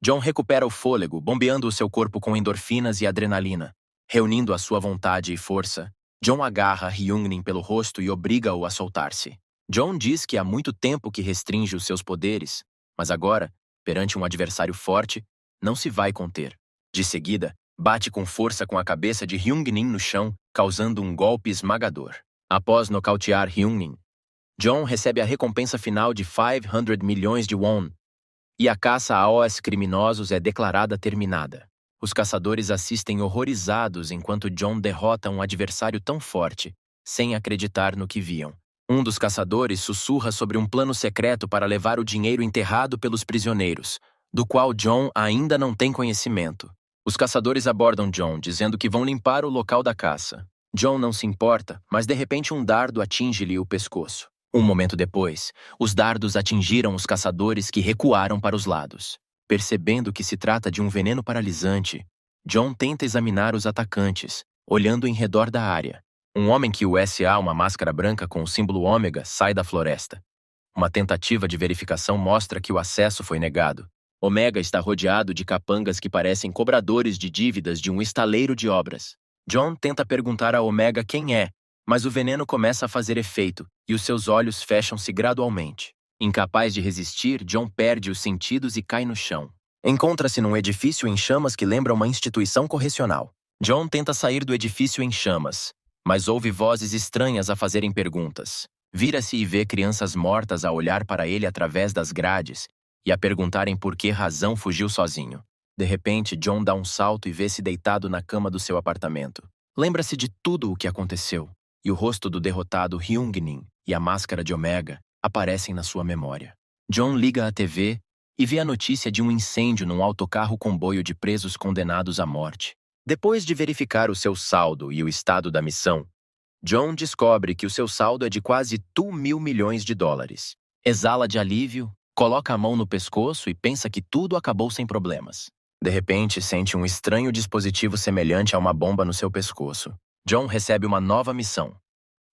John recupera o fôlego, bombeando o seu corpo com endorfinas e adrenalina. Reunindo a sua vontade e força, John agarra Hyung-Nim pelo rosto e obriga-o a soltar-se. John diz que há muito tempo que restringe os seus poderes, mas agora, perante um adversário forte, não se vai conter. De seguida, bate com força com a cabeça de Hyung-Nim no chão, causando um golpe esmagador. Após nocautear Hyung-Nim, John recebe a recompensa final de 500 milhões de won, e a caça aos criminosos é declarada terminada. Os caçadores assistem horrorizados enquanto John derrota um adversário tão forte, sem acreditar no que viam. Um dos caçadores sussurra sobre um plano secreto para levar o dinheiro enterrado pelos prisioneiros, do qual John ainda não tem conhecimento. Os caçadores abordam John, dizendo que vão limpar o local da caça. John não se importa, mas de repente um dardo atinge-lhe o pescoço. Um momento depois, os dardos atingiram os caçadores que recuaram para os lados. Percebendo que se trata de um veneno paralisante, John tenta examinar os atacantes, olhando em redor da área. Um homem que usa uma máscara branca com o símbolo ômega sai da floresta. Uma tentativa de verificação mostra que o acesso foi negado. Omega está rodeado de capangas que parecem cobradores de dívidas de um estaleiro de obras. John tenta perguntar a Omega quem é, mas o veneno começa a fazer efeito e os seus olhos fecham-se gradualmente. Incapaz de resistir, John perde os sentidos e cai no chão. Encontra-se num edifício em chamas que lembra uma instituição correcional. John tenta sair do edifício em chamas, mas ouve vozes estranhas a fazerem perguntas. Vira-se e vê crianças mortas a olhar para ele através das grades e a perguntarem por que razão fugiu sozinho. De repente, John dá um salto e vê-se deitado na cama do seu apartamento. Lembra-se de tudo o que aconteceu, e o rosto do derrotado Hyung-Nin e a máscara de Omega aparecem na sua memória. John liga a TV e vê a notícia de um incêndio num autocarro comboio de presos condenados à morte. Depois de verificar o seu saldo e o estado da missão, John descobre que o seu saldo é de quase $2 milhões. Exala de alívio, coloca a mão no pescoço e pensa que tudo acabou sem problemas. De repente, sente um estranho dispositivo semelhante a uma bomba no seu pescoço. John recebe uma nova missão.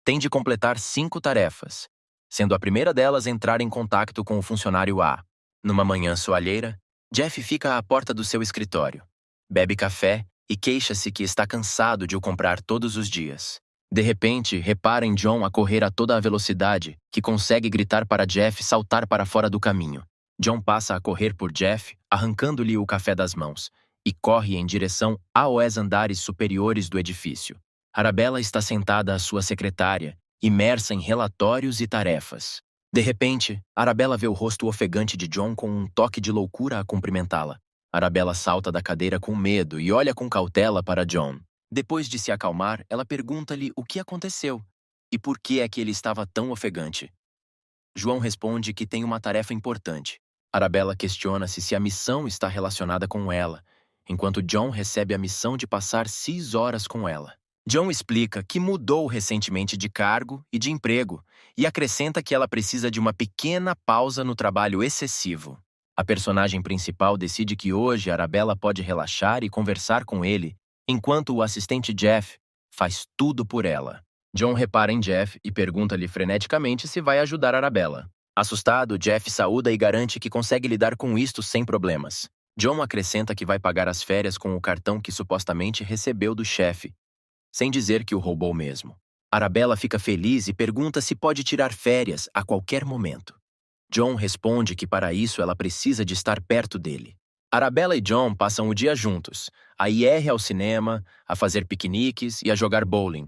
Tem de completar 5 tarefas, sendo a primeira delas entrar em contato com o funcionário A. Numa manhã soalheira, Jeff fica à porta do seu escritório. Bebe café e queixa-se que está cansado de o comprar todos os dias. De repente, repara em John a correr a toda a velocidade que consegue gritar para Jeff saltar para fora do caminho. John passa a correr por Jeff, arrancando-lhe o café das mãos, e corre em direção aos andares superiores do edifício. Arabella está sentada à sua secretária, imersa em relatórios e tarefas. De repente, Arabella vê o rosto ofegante de John com um toque de loucura a cumprimentá-la. Arabella salta da cadeira com medo e olha com cautela para John. Depois de se acalmar, ela pergunta-lhe o que aconteceu e por que é que ele estava tão ofegante. João responde que tem uma tarefa importante. Arabella questiona-se se a missão está relacionada com ela, enquanto John recebe a missão de passar 6 horas com ela. John explica que mudou recentemente de cargo e de emprego e acrescenta que ela precisa de uma pequena pausa no trabalho excessivo. A personagem principal decide que hoje Arabella pode relaxar e conversar com ele, enquanto o assistente Jeff faz tudo por ela. John repara em Jeff e pergunta-lhe freneticamente se vai ajudar Arabella. Assustado, Jeff saúda e garante que consegue lidar com isto sem problemas. John acrescenta que vai pagar as férias com o cartão que supostamente recebeu do chefe, sem dizer que o roubou mesmo. Arabella fica feliz e pergunta se pode tirar férias a qualquer momento. John responde que para isso ela precisa de estar perto dele. Arabella e John passam o dia juntos, a ir ao cinema, a fazer piqueniques e a jogar bowling.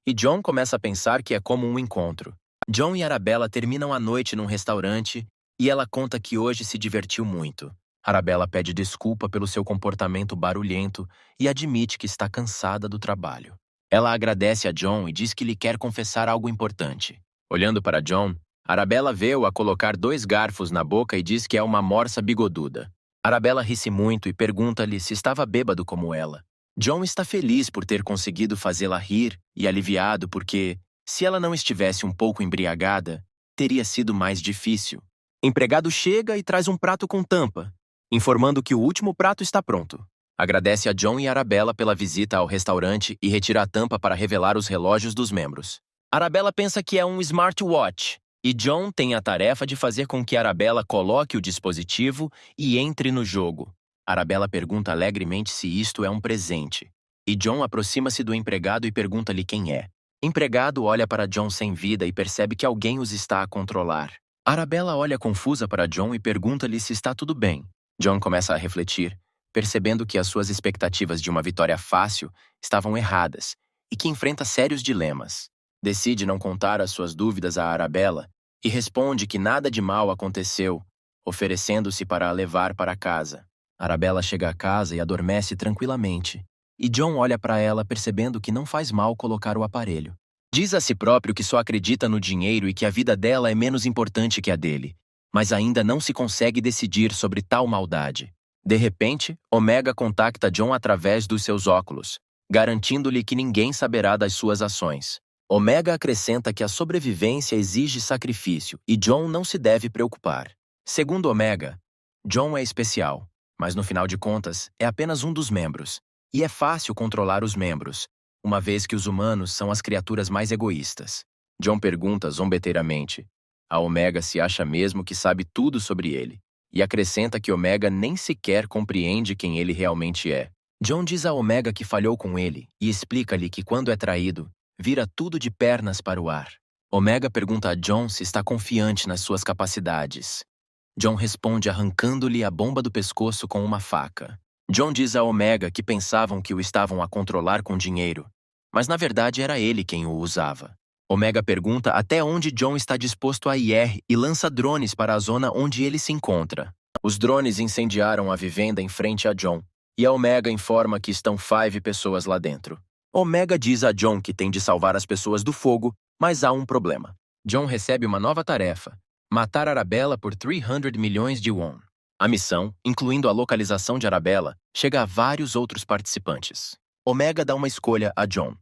E John começa a pensar que é como um encontro. John e Arabella terminam a noite num restaurante e ela conta que hoje se divertiu muito. Arabella pede desculpa pelo seu comportamento barulhento e admite que está cansada do trabalho. Ela agradece a John e diz que lhe quer confessar algo importante. Olhando para John, Arabella vê-o a colocar 2 garfos na boca e diz que é uma morsa bigoduda. Arabella ri-se muito e pergunta-lhe se estava bêbado como ela. John está feliz por ter conseguido fazê-la rir e aliviado porque, se ela não estivesse um pouco embriagada, teria sido mais difícil. Empregado chega e traz um prato com tampa, informando que o último prato está pronto. Agradece a John e Arabella pela visita ao restaurante e retira a tampa para revelar os relógios dos membros. Arabella pensa que é um smartwatch, e John tem a tarefa de fazer com que Arabella coloque o dispositivo e entre no jogo. Arabella pergunta alegremente se isto é um presente, e John aproxima-se do empregado e pergunta-lhe quem é. Empregado olha para John sem vida e percebe que alguém os está a controlar. Arabella olha confusa para John e pergunta-lhe se está tudo bem. John começa a refletir, percebendo que as suas expectativas de uma vitória fácil estavam erradas e que enfrenta sérios dilemas. Decide não contar as suas dúvidas a Arabella e responde que nada de mal aconteceu, oferecendo-se para a levar para casa. Arabella chega a casa e adormece tranquilamente, e John olha para ela percebendo que não faz mal colocar o aparelho. Diz a si próprio que só acredita no dinheiro e que a vida dela é menos importante que a dele, mas ainda não se consegue decidir sobre tal maldade. De repente, Omega contacta John através dos seus óculos, garantindo-lhe que ninguém saberá das suas ações. Omega acrescenta que a sobrevivência exige sacrifício e John não se deve preocupar. Segundo Omega, John é especial, mas no final de contas é apenas um dos membros, e é fácil controlar os membros, uma vez que os humanos são as criaturas mais egoístas. John pergunta zombeteiramente a Omega se acha mesmo que sabe tudo sobre ele. e acrescenta que Omega nem sequer compreende quem ele realmente é. John diz a Omega que falhou com ele e explica-lhe que quando é traído, vira tudo de pernas para o ar. Omega pergunta a John se está confiante nas suas capacidades. John responde arrancando-lhe a bomba do pescoço com uma faca. John diz a Omega que pensavam que o estavam a controlar com dinheiro, mas na verdade era ele quem o usava. Omega pergunta até onde John está disposto a ir e lança drones para a zona onde ele se encontra. Os drones incendiaram a vivenda em frente a John, e a Omega informa que estão 5 pessoas lá dentro. Omega diz a John que tem de salvar as pessoas do fogo, mas há um problema. John recebe uma nova tarefa: matar Arabella por 300 milhões de won. A missão, incluindo a localização de Arabella, chega a vários outros participantes. Omega dá uma escolha a John: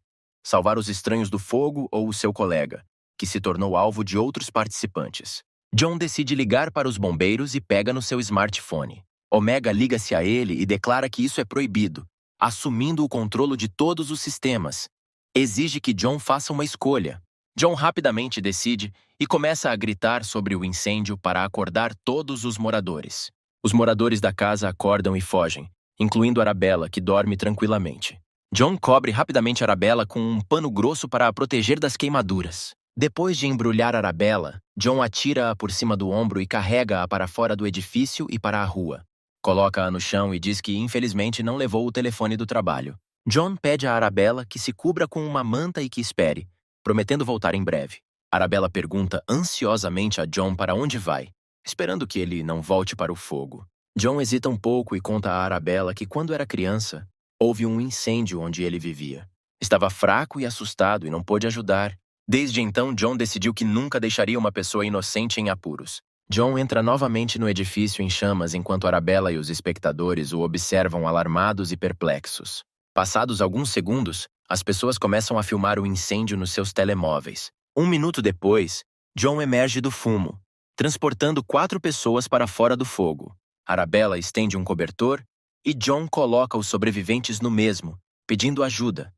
salvar os estranhos do fogo ou o seu colega, que se tornou alvo de outros participantes. John decide ligar para os bombeiros e pega no seu smartphone. Omega liga-se a ele e declara que isso é proibido, assumindo o controle de todos os sistemas. Exige que John faça uma escolha. John rapidamente decide e começa a gritar sobre o incêndio para acordar todos os moradores. Os moradores da casa acordam e fogem, incluindo Arabella, que dorme tranquilamente. John cobre rapidamente Arabella com um pano grosso para a proteger das queimaduras. Depois de embrulhar Arabella, John atira-a por cima do ombro e carrega-a para fora do edifício e para a rua. Coloca-a no chão e diz que infelizmente não levou o telefone do trabalho. John pede a Arabella que se cubra com uma manta e que espere, prometendo voltar em breve. Arabella pergunta ansiosamente a John para onde vai, esperando que ele não volte para o fogo. John hesita um pouco e conta a Arabella que quando era criança, houve um incêndio onde ele vivia. Estava fraco e assustado e não pôde ajudar. Desde então, John decidiu que nunca deixaria uma pessoa inocente em apuros. John entra novamente no edifício em chamas enquanto Arabella e os espectadores o observam alarmados e perplexos. Passados alguns segundos, as pessoas começam a filmar o incêndio nos seus telemóveis. 1 minuto depois, John emerge do fumo, transportando 4 pessoas para fora do fogo. Arabella estende um cobertor e John coloca os sobreviventes no mesmo, pedindo ajuda.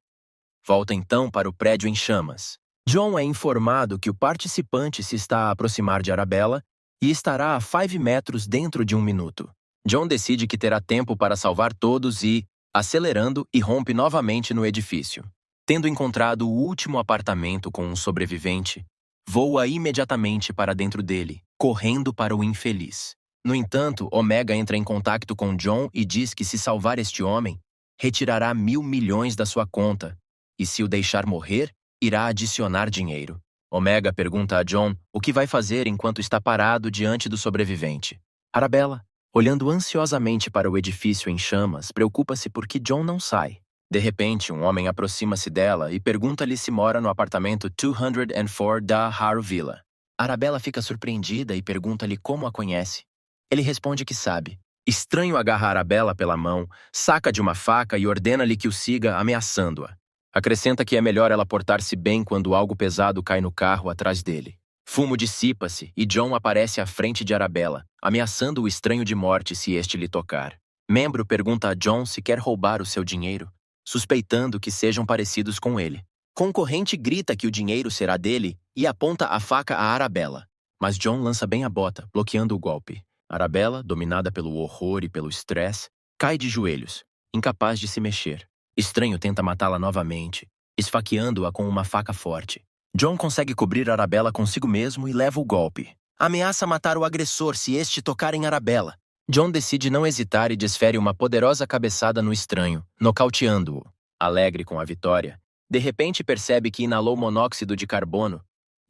Volta então para o prédio em chamas. John é informado que o participante se está a aproximar de Arabella e estará a 5 metros dentro de 1 minuto. John decide que terá tempo para salvar todos e, acelerando, irrompe novamente no edifício. Tendo encontrado o último apartamento com um sobrevivente, voa imediatamente para dentro dele, correndo para o infeliz. No entanto, Omega entra em contato com John e diz que se salvar este homem, retirará 1.000 milhões da sua conta, e se o deixar morrer, irá adicionar dinheiro. Omega pergunta a John o que vai fazer enquanto está parado diante do sobrevivente. Arabella, olhando ansiosamente para o edifício em chamas, preocupa-se porque John não sai. De repente, um homem aproxima-se dela e pergunta-lhe se mora no apartamento 204 da Haru Villa. Arabella fica surpreendida e pergunta-lhe como a conhece. Ele responde que sabe. Estranho agarra Arabella pela mão, saca de uma faca e ordena-lhe que o siga, ameaçando-a. Acrescenta que é melhor ela portar-se bem quando algo pesado cai no carro atrás dele. Fumo dissipa-se e John aparece à frente de Arabella, ameaçando o estranho de morte se este lhe tocar. Membro pergunta a John se quer roubar o seu dinheiro, suspeitando que sejam parecidos com ele. Concorrente grita que o dinheiro será dele e aponta a faca a Arabella, mas John lança bem a bota, bloqueando o golpe. Arabella, dominada pelo horror e pelo estresse, cai de joelhos, incapaz de se mexer. Estranho tenta matá-la novamente, esfaqueando-a com uma faca forte. John consegue cobrir Arabella consigo mesmo e leva o golpe. Ameaça matar o agressor se este tocar em Arabella. John decide não hesitar e desfere uma poderosa cabeçada no estranho, nocauteando-o. Alegre com a vitória, de repente percebe que inalou monóxido de carbono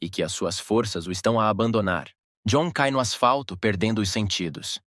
e que as suas forças o estão a abandonar. John cai no asfalto, perdendo os sentidos.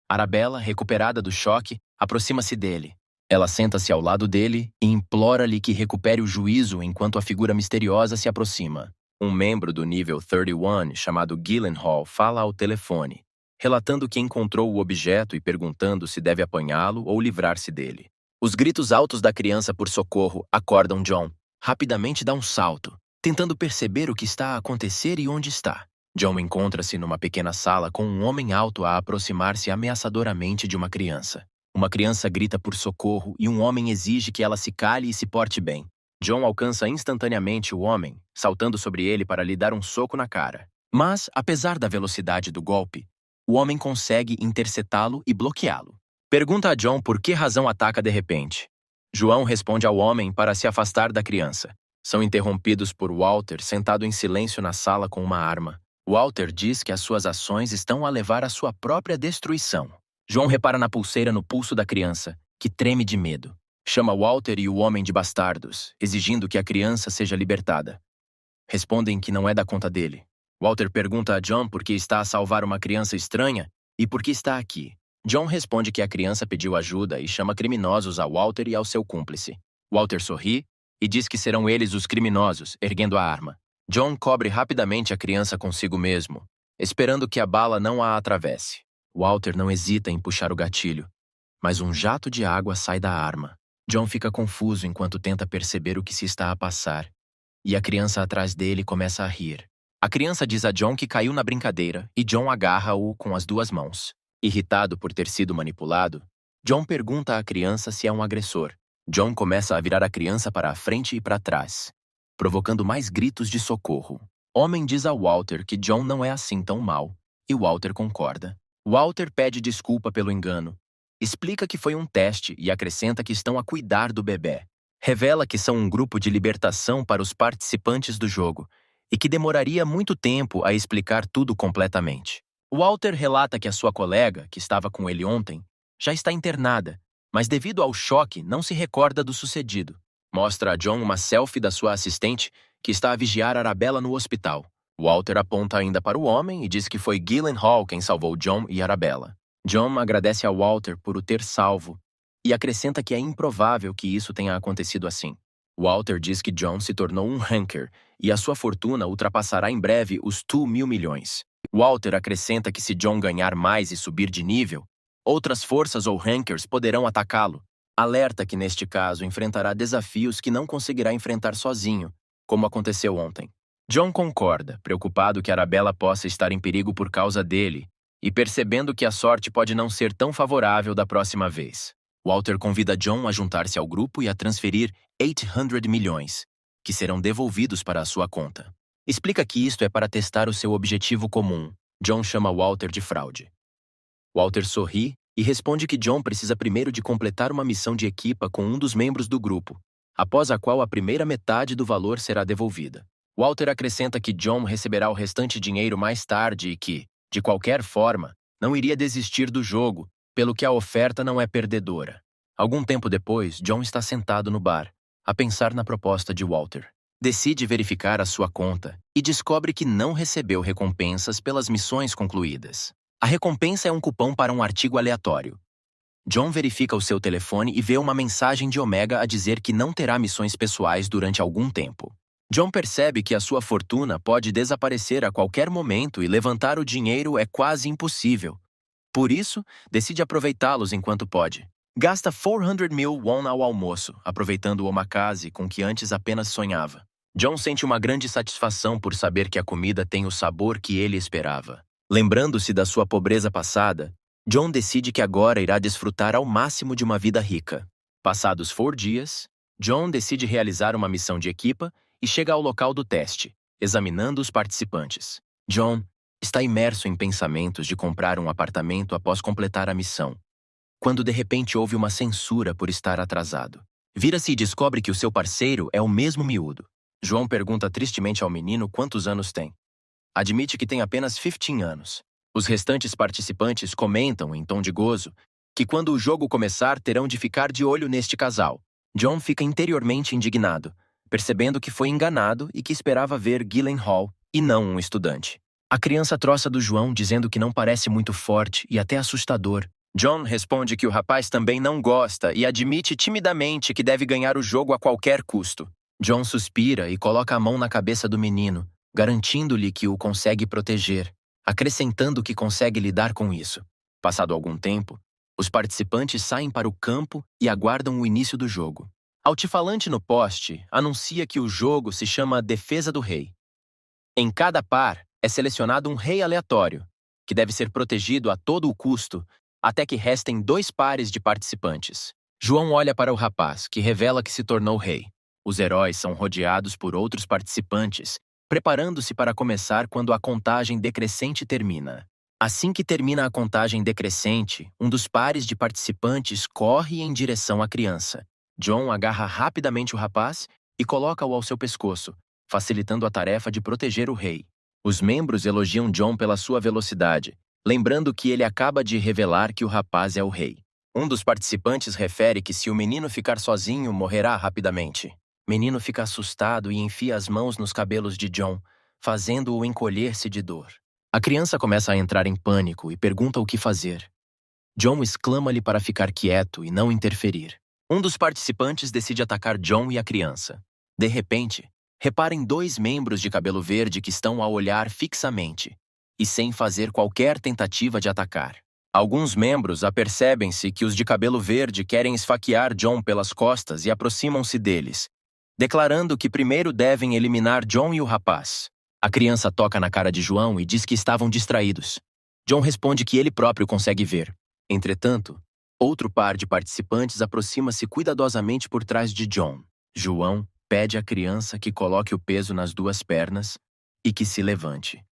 Arabella, recuperada do choque, aproxima-se dele. Ela senta-se ao lado dele e implora-lhe que recupere o juízo enquanto a figura misteriosa se aproxima. Um membro do nível 31, chamado Gyllenhaal, fala ao telefone, relatando que encontrou o objeto e perguntando se deve apanhá-lo ou livrar-se dele. Os gritos altos da criança por socorro acordam John. Rapidamente dá um salto, tentando perceber o que está a acontecer e onde está. John encontra-se numa pequena sala com um homem alto a aproximar-se ameaçadoramente de uma criança. Uma criança grita por socorro e um homem exige que ela se cale e se porte bem. John alcança instantaneamente o homem, saltando sobre ele para lhe dar um soco na cara. Mas, apesar da velocidade do golpe, o homem consegue interceptá-lo e bloqueá-lo. Pergunta a John por que razão ataca de repente. João responde ao homem para se afastar da criança. São interrompidos por Walter sentado em silêncio na sala com uma arma. Walter diz que as suas ações estão a levar à sua própria destruição. João repara na pulseira no pulso da criança, que treme de medo. Chama Walter e o homem de bastardos, exigindo que a criança seja libertada. Respondem que não é da conta dele. Walter pergunta a John por que está a salvar uma criança estranha e por que está aqui. John responde que a criança pediu ajuda e chama criminosos a Walter e ao seu cúmplice. Walter sorri e diz que serão eles os criminosos, erguendo a arma. John cobre rapidamente a criança consigo mesmo, esperando que a bala não a atravesse. Walter não hesita em puxar o gatilho, mas um jato de água sai da arma. John fica confuso enquanto tenta perceber o que se está a passar, e a criança atrás dele começa a rir. A criança diz a John que caiu na brincadeira e John agarra-o com as duas mãos. Irritado por ter sido manipulado, John pergunta à criança se é um agressor. John começa a virar a criança para a frente e para trás, provocando mais gritos de socorro. Homem diz a Walter que John não é assim tão mau, e Walter concorda. Walter pede desculpa pelo engano, explica que foi um teste e acrescenta que estão a cuidar do bebê. Revela que são um grupo de libertação para os participantes do jogo e que demoraria muito tempo a explicar tudo completamente. Walter relata que a sua colega, que estava com ele ontem, já está internada, mas devido ao choque não se recorda do sucedido. Mostra a John uma selfie da sua assistente, que está a vigiar Arabella no hospital. Walter aponta ainda para o homem e diz que foi Gyllenhaal quem salvou John e Arabella. John agradece a Walter por o ter salvo e acrescenta que é improvável que isso tenha acontecido assim. Walter diz que John se tornou um ranker e a sua fortuna ultrapassará em breve os 2.000 milhões. Walter acrescenta que se John ganhar mais e subir de nível, outras forças ou rankers poderão atacá-lo. Alerta que neste caso enfrentará desafios que não conseguirá enfrentar sozinho, como aconteceu ontem. John concorda, preocupado que Arabella possa estar em perigo por causa dele, e percebendo que a sorte pode não ser tão favorável da próxima vez. Walter convida John a juntar-se ao grupo e a transferir 800 milhões, que serão devolvidos para a sua conta. Explica que isto é para testar o seu objetivo comum. John chama Walter de fraude. Walter sorri e responde que John precisa primeiro de completar uma missão de equipa com um dos membros do grupo, após a qual a primeira metade do valor será devolvida. Walter acrescenta que John receberá o restante dinheiro mais tarde e que, de qualquer forma, não iria desistir do jogo, pelo que a oferta não é perdedora. Algum tempo depois, John está sentado no bar, a pensar na proposta de Walter. Decide verificar a sua conta e descobre que não recebeu recompensas pelas missões concluídas. A recompensa é um cupom para um artigo aleatório. John verifica o seu telefone e vê uma mensagem de Omega a dizer que não terá missões pessoais durante algum tempo. John percebe que a sua fortuna pode desaparecer a qualquer momento e levantar o dinheiro é quase impossível. Por isso, decide aproveitá-los enquanto pode. Gasta 400 mil won ao almoço, aproveitando o omakase com que antes apenas sonhava. John sente uma grande satisfação por saber que a comida tem o sabor que ele esperava. Lembrando-se da sua pobreza passada, John decide que agora irá desfrutar ao máximo de uma vida rica. Passados 4 dias, John decide realizar uma missão de equipa e chega ao local do teste, examinando os participantes. John está imerso em pensamentos de comprar um apartamento após completar a missão, quando de repente houve uma censura por estar atrasado. Vira-se e descobre que o seu parceiro é o mesmo miúdo. João pergunta tristemente ao menino quantos anos tem. Admite que tem apenas 15 anos. Os restantes participantes comentam, em tom de gozo, que quando o jogo começar terão de ficar de olho neste casal. John fica interiormente indignado, percebendo que foi enganado e que esperava ver Gyllenhaal e não um estudante. A criança troça do João dizendo que não parece muito forte e até assustador. John responde que o rapaz também não gosta e admite timidamente que deve ganhar o jogo a qualquer custo. John suspira e coloca a mão na cabeça do menino, garantindo-lhe que o consegue proteger, acrescentando que consegue lidar com isso. Passado algum tempo, os participantes saem para o campo e aguardam o início do jogo. Altifalante no poste anuncia que o jogo se chama Defesa do Rei. Em cada par é selecionado um rei aleatório, que deve ser protegido a todo o custo até que restem 2 pares de participantes. João olha para o rapaz, que revela que se tornou rei. Os heróis são rodeados por outros participantes, preparando-se para começar quando a contagem decrescente termina. Assim que termina a contagem decrescente, um dos pares de participantes corre em direção à criança. John agarra rapidamente o rapaz e coloca-o ao seu pescoço, facilitando a tarefa de proteger o rei. Os membros elogiam John pela sua velocidade, lembrando que ele acaba de revelar que o rapaz é o rei. Um dos participantes refere que se o menino ficar sozinho, morrerá rapidamente. Menino fica assustado e enfia as mãos nos cabelos de John, fazendo-o encolher-se de dor. A criança começa a entrar em pânico e pergunta o que fazer. John exclama-lhe para ficar quieto e não interferir. Um dos participantes decide atacar John e a criança. De repente, reparem dois membros de cabelo verde que estão a olhar fixamente, e sem fazer qualquer tentativa de atacar. Alguns membros apercebem-se que os de cabelo verde querem esfaquear John pelas costas e aproximam-se deles, declarando que primeiro devem eliminar John e o rapaz. A criança toca na cara de João e diz que estavam distraídos. John responde que ele próprio consegue ver. Entretanto, outro par de participantes aproxima-se cuidadosamente por trás de John. João pede à criança que coloque o peso nas duas pernas e que se levante.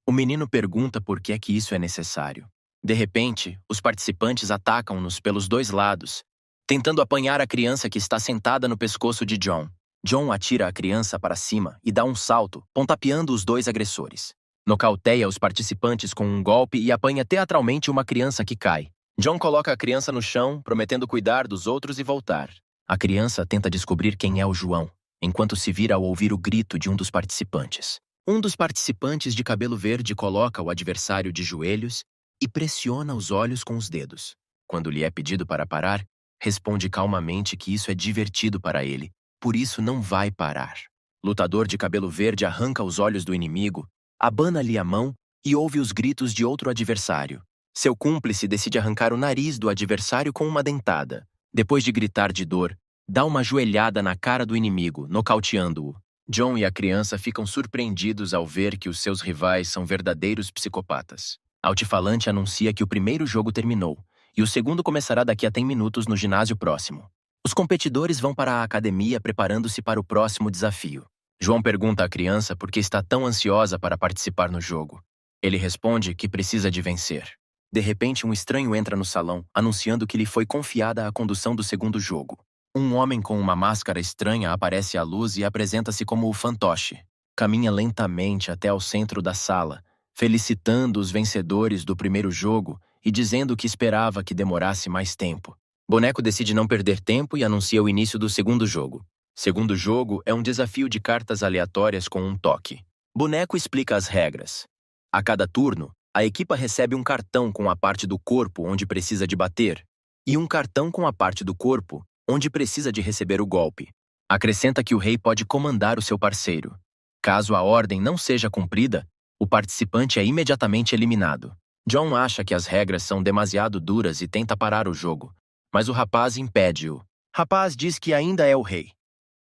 O menino pergunta por que é que isso é necessário. De repente, os participantes atacam-nos pelos dois lados, tentando apanhar a criança que está sentada no pescoço de John. John atira a criança para cima e dá um salto, pontapeando os dois agressores. Nocauteia os participantes com um golpe e apanha teatralmente uma criança que cai. John coloca a criança no chão, prometendo cuidar dos outros e voltar. A criança tenta descobrir quem é o João, enquanto se vira ao ouvir o grito de um dos participantes. Um dos participantes de cabelo verde coloca o adversário de joelhos e pressiona os olhos com os dedos. Quando lhe é pedido para parar, responde calmamente que isso é divertido para ele, por isso não vai parar. Lutador de cabelo verde arranca os olhos do inimigo, abana-lhe a mão e ouve os gritos de outro adversário. Seu cúmplice decide arrancar o nariz do adversário com uma dentada. Depois de gritar de dor, dá uma joelhada na cara do inimigo, nocauteando-o. John e a criança ficam surpreendidos ao ver que os seus rivais são verdadeiros psicopatas. Altifalante anuncia que o primeiro jogo terminou, e o segundo começará daqui a 10 minutos no ginásio próximo. Os competidores vão para a academia preparando-se para o próximo desafio. João pergunta à criança por que está tão ansiosa para participar no jogo. Ele responde que precisa de vencer. De repente, um estranho entra no salão, anunciando que lhe foi confiada a condução do segundo jogo. Um homem com uma máscara estranha aparece à luz e apresenta-se como o fantoche. Caminha lentamente até ao centro da sala, felicitando os vencedores do primeiro jogo e dizendo que esperava que demorasse mais tempo. Boneco decide não perder tempo e anuncia o início do segundo jogo. Segundo jogo é um desafio de cartas aleatórias com um toque. Boneco explica as regras. A cada turno, a equipa recebe um cartão com a parte do corpo onde precisa de bater e um cartão com a parte do corpo onde precisa de receber o golpe. Acrescenta que o rei pode comandar o seu parceiro. Caso a ordem não seja cumprida, o participante é imediatamente eliminado. John acha que as regras são demasiado duras e tenta parar o jogo, mas o rapaz impede-o. Rapaz diz que ainda é o rei.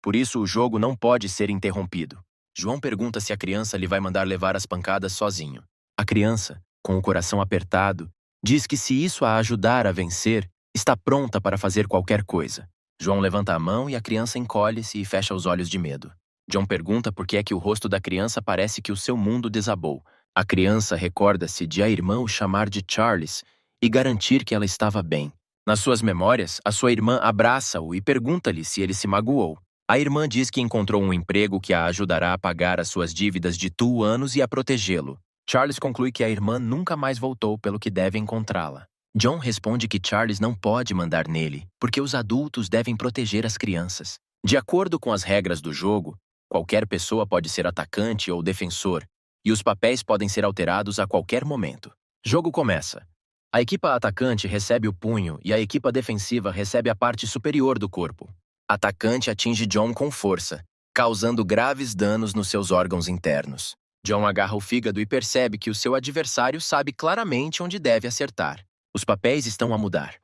Por isso o jogo não pode ser interrompido. João pergunta se a criança lhe vai mandar levar as pancadas sozinho. A criança, com o coração apertado, diz que se isso a ajudar a vencer, está pronta para fazer qualquer coisa. João levanta a mão e a criança encolhe-se e fecha os olhos de medo. John pergunta por que é que o rosto da criança parece que o seu mundo desabou. A criança recorda-se de a irmã o chamar de Charles e garantir que ela estava bem. Nas suas memórias, a sua irmã abraça-o e pergunta-lhe se ele se magoou. A irmã diz que encontrou um emprego que a ajudará a pagar as suas dívidas de 2 anos e a protegê-lo. Charles conclui que a irmã nunca mais voltou, pelo que deve encontrá-la. John responde que Charles não pode mandar nele, porque os adultos devem proteger as crianças. De acordo com as regras do jogo, qualquer pessoa pode ser atacante ou defensor, e os papéis podem ser alterados a qualquer momento. Jogo começa. A equipa atacante recebe o punho e a equipa defensiva recebe a parte superior do corpo. Atacante atinge John com força, causando graves danos nos seus órgãos internos. John agarra o fígado e percebe que o seu adversário sabe claramente onde deve acertar. Os papéis estão a mudar.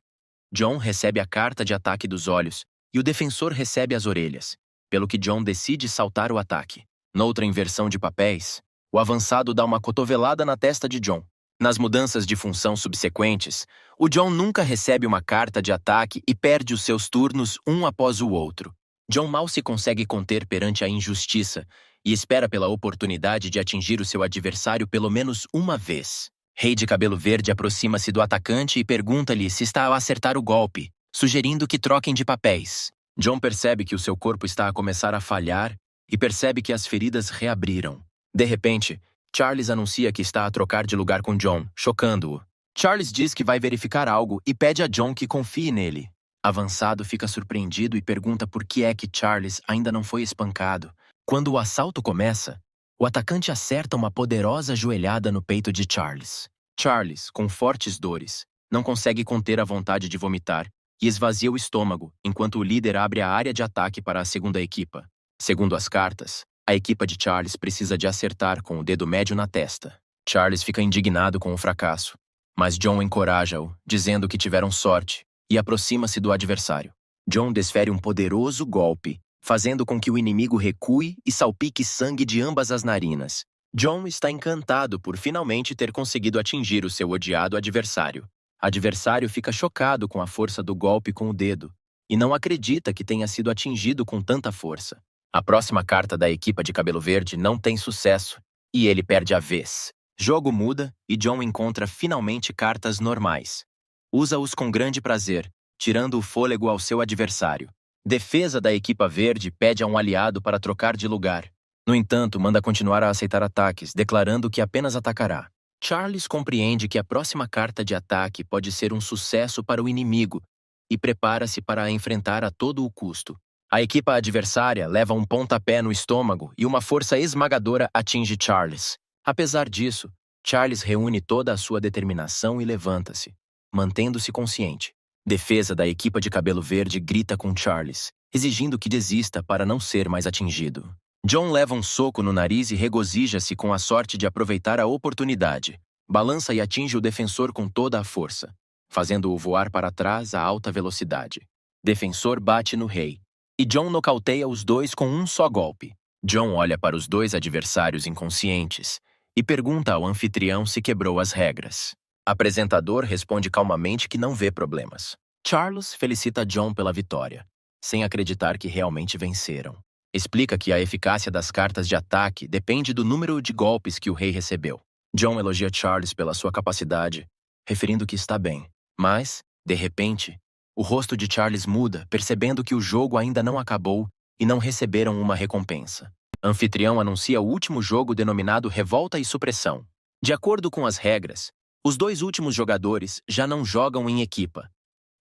John recebe a carta de ataque dos olhos e o defensor recebe as orelhas, pelo que John decide saltar o ataque. Noutra inversão de papéis, o avançado dá uma cotovelada na testa de John. Nas mudanças de função subsequentes, o John nunca recebe uma carta de ataque e perde os seus turnos um após o outro. John mal se consegue conter perante a injustiça e espera pela oportunidade de atingir o seu adversário pelo menos uma vez. Rei de cabelo verde aproxima-se do atacante e pergunta-lhe se está a acertar o golpe, sugerindo que troquem de papéis. John percebe que o seu corpo está a começar a falhar e percebe que as feridas reabriram. De repente, Charles anuncia que está a trocar de lugar com John, chocando-o. Charles diz que vai verificar algo e pede a John que confie nele. Avançado fica surpreendido e pergunta por que é que Charles ainda não foi espancado. Quando o assalto começa, o atacante acerta uma poderosa joelhada no peito de Charles. Charles, com fortes dores, não consegue conter a vontade de vomitar e esvazia o estômago, enquanto o líder abre a área de ataque para a segunda equipa. Segundo as cartas, a equipa de Charles precisa de acertar com o dedo médio na testa. Charles fica indignado com o fracasso, mas John encoraja-o, dizendo que tiveram sorte, e aproxima-se do adversário. John desfere um poderoso golpe, fazendo com que o inimigo recue e salpique sangue de ambas as narinas. John está encantado por finalmente ter conseguido atingir o seu odiado adversário. O adversário fica chocado com a força do golpe com o dedo, e não acredita que tenha sido atingido com tanta força. A próxima carta da equipa de cabelo verde não tem sucesso, e ele perde a vez. Jogo muda e John encontra finalmente cartas normais. Usa-os com grande prazer, tirando o fôlego ao seu adversário. Defesa da equipa verde pede a um aliado para trocar de lugar. No entanto, manda continuar a aceitar ataques, declarando que apenas atacará. Charles compreende que a próxima carta de ataque pode ser um sucesso para o inimigo e prepara-se para a enfrentar a todo o custo. A equipa adversária leva um pontapé no estômago e uma força esmagadora atinge Charles. Apesar disso, Charles reúne toda a sua determinação e levanta-se, mantendo-se consciente. Defesa da equipa de cabelo verde grita com Charles, exigindo que desista para não ser mais atingido. John leva um soco no nariz e regozija-se com a sorte de aproveitar a oportunidade. Balança e atinge o defensor com toda a força, fazendo-o voar para trás a alta velocidade. Defensor bate no rei, e John nocauteia os dois com um só golpe. John olha para os dois adversários inconscientes e pergunta ao anfitrião se quebrou as regras. O apresentador responde calmamente que não vê problemas. Charles felicita John pela vitória, sem acreditar que realmente venceram. Explica que a eficácia das cartas de ataque depende do número de golpes que o rei recebeu. John elogia Charles pela sua capacidade, referindo que está bem. Mas, de repente, o rosto de Charles muda, percebendo que o jogo ainda não acabou e não receberam uma recompensa. O anfitrião anuncia o último jogo denominado Revolta e Supressão. De acordo com as regras, os dois últimos jogadores já não jogam em equipa.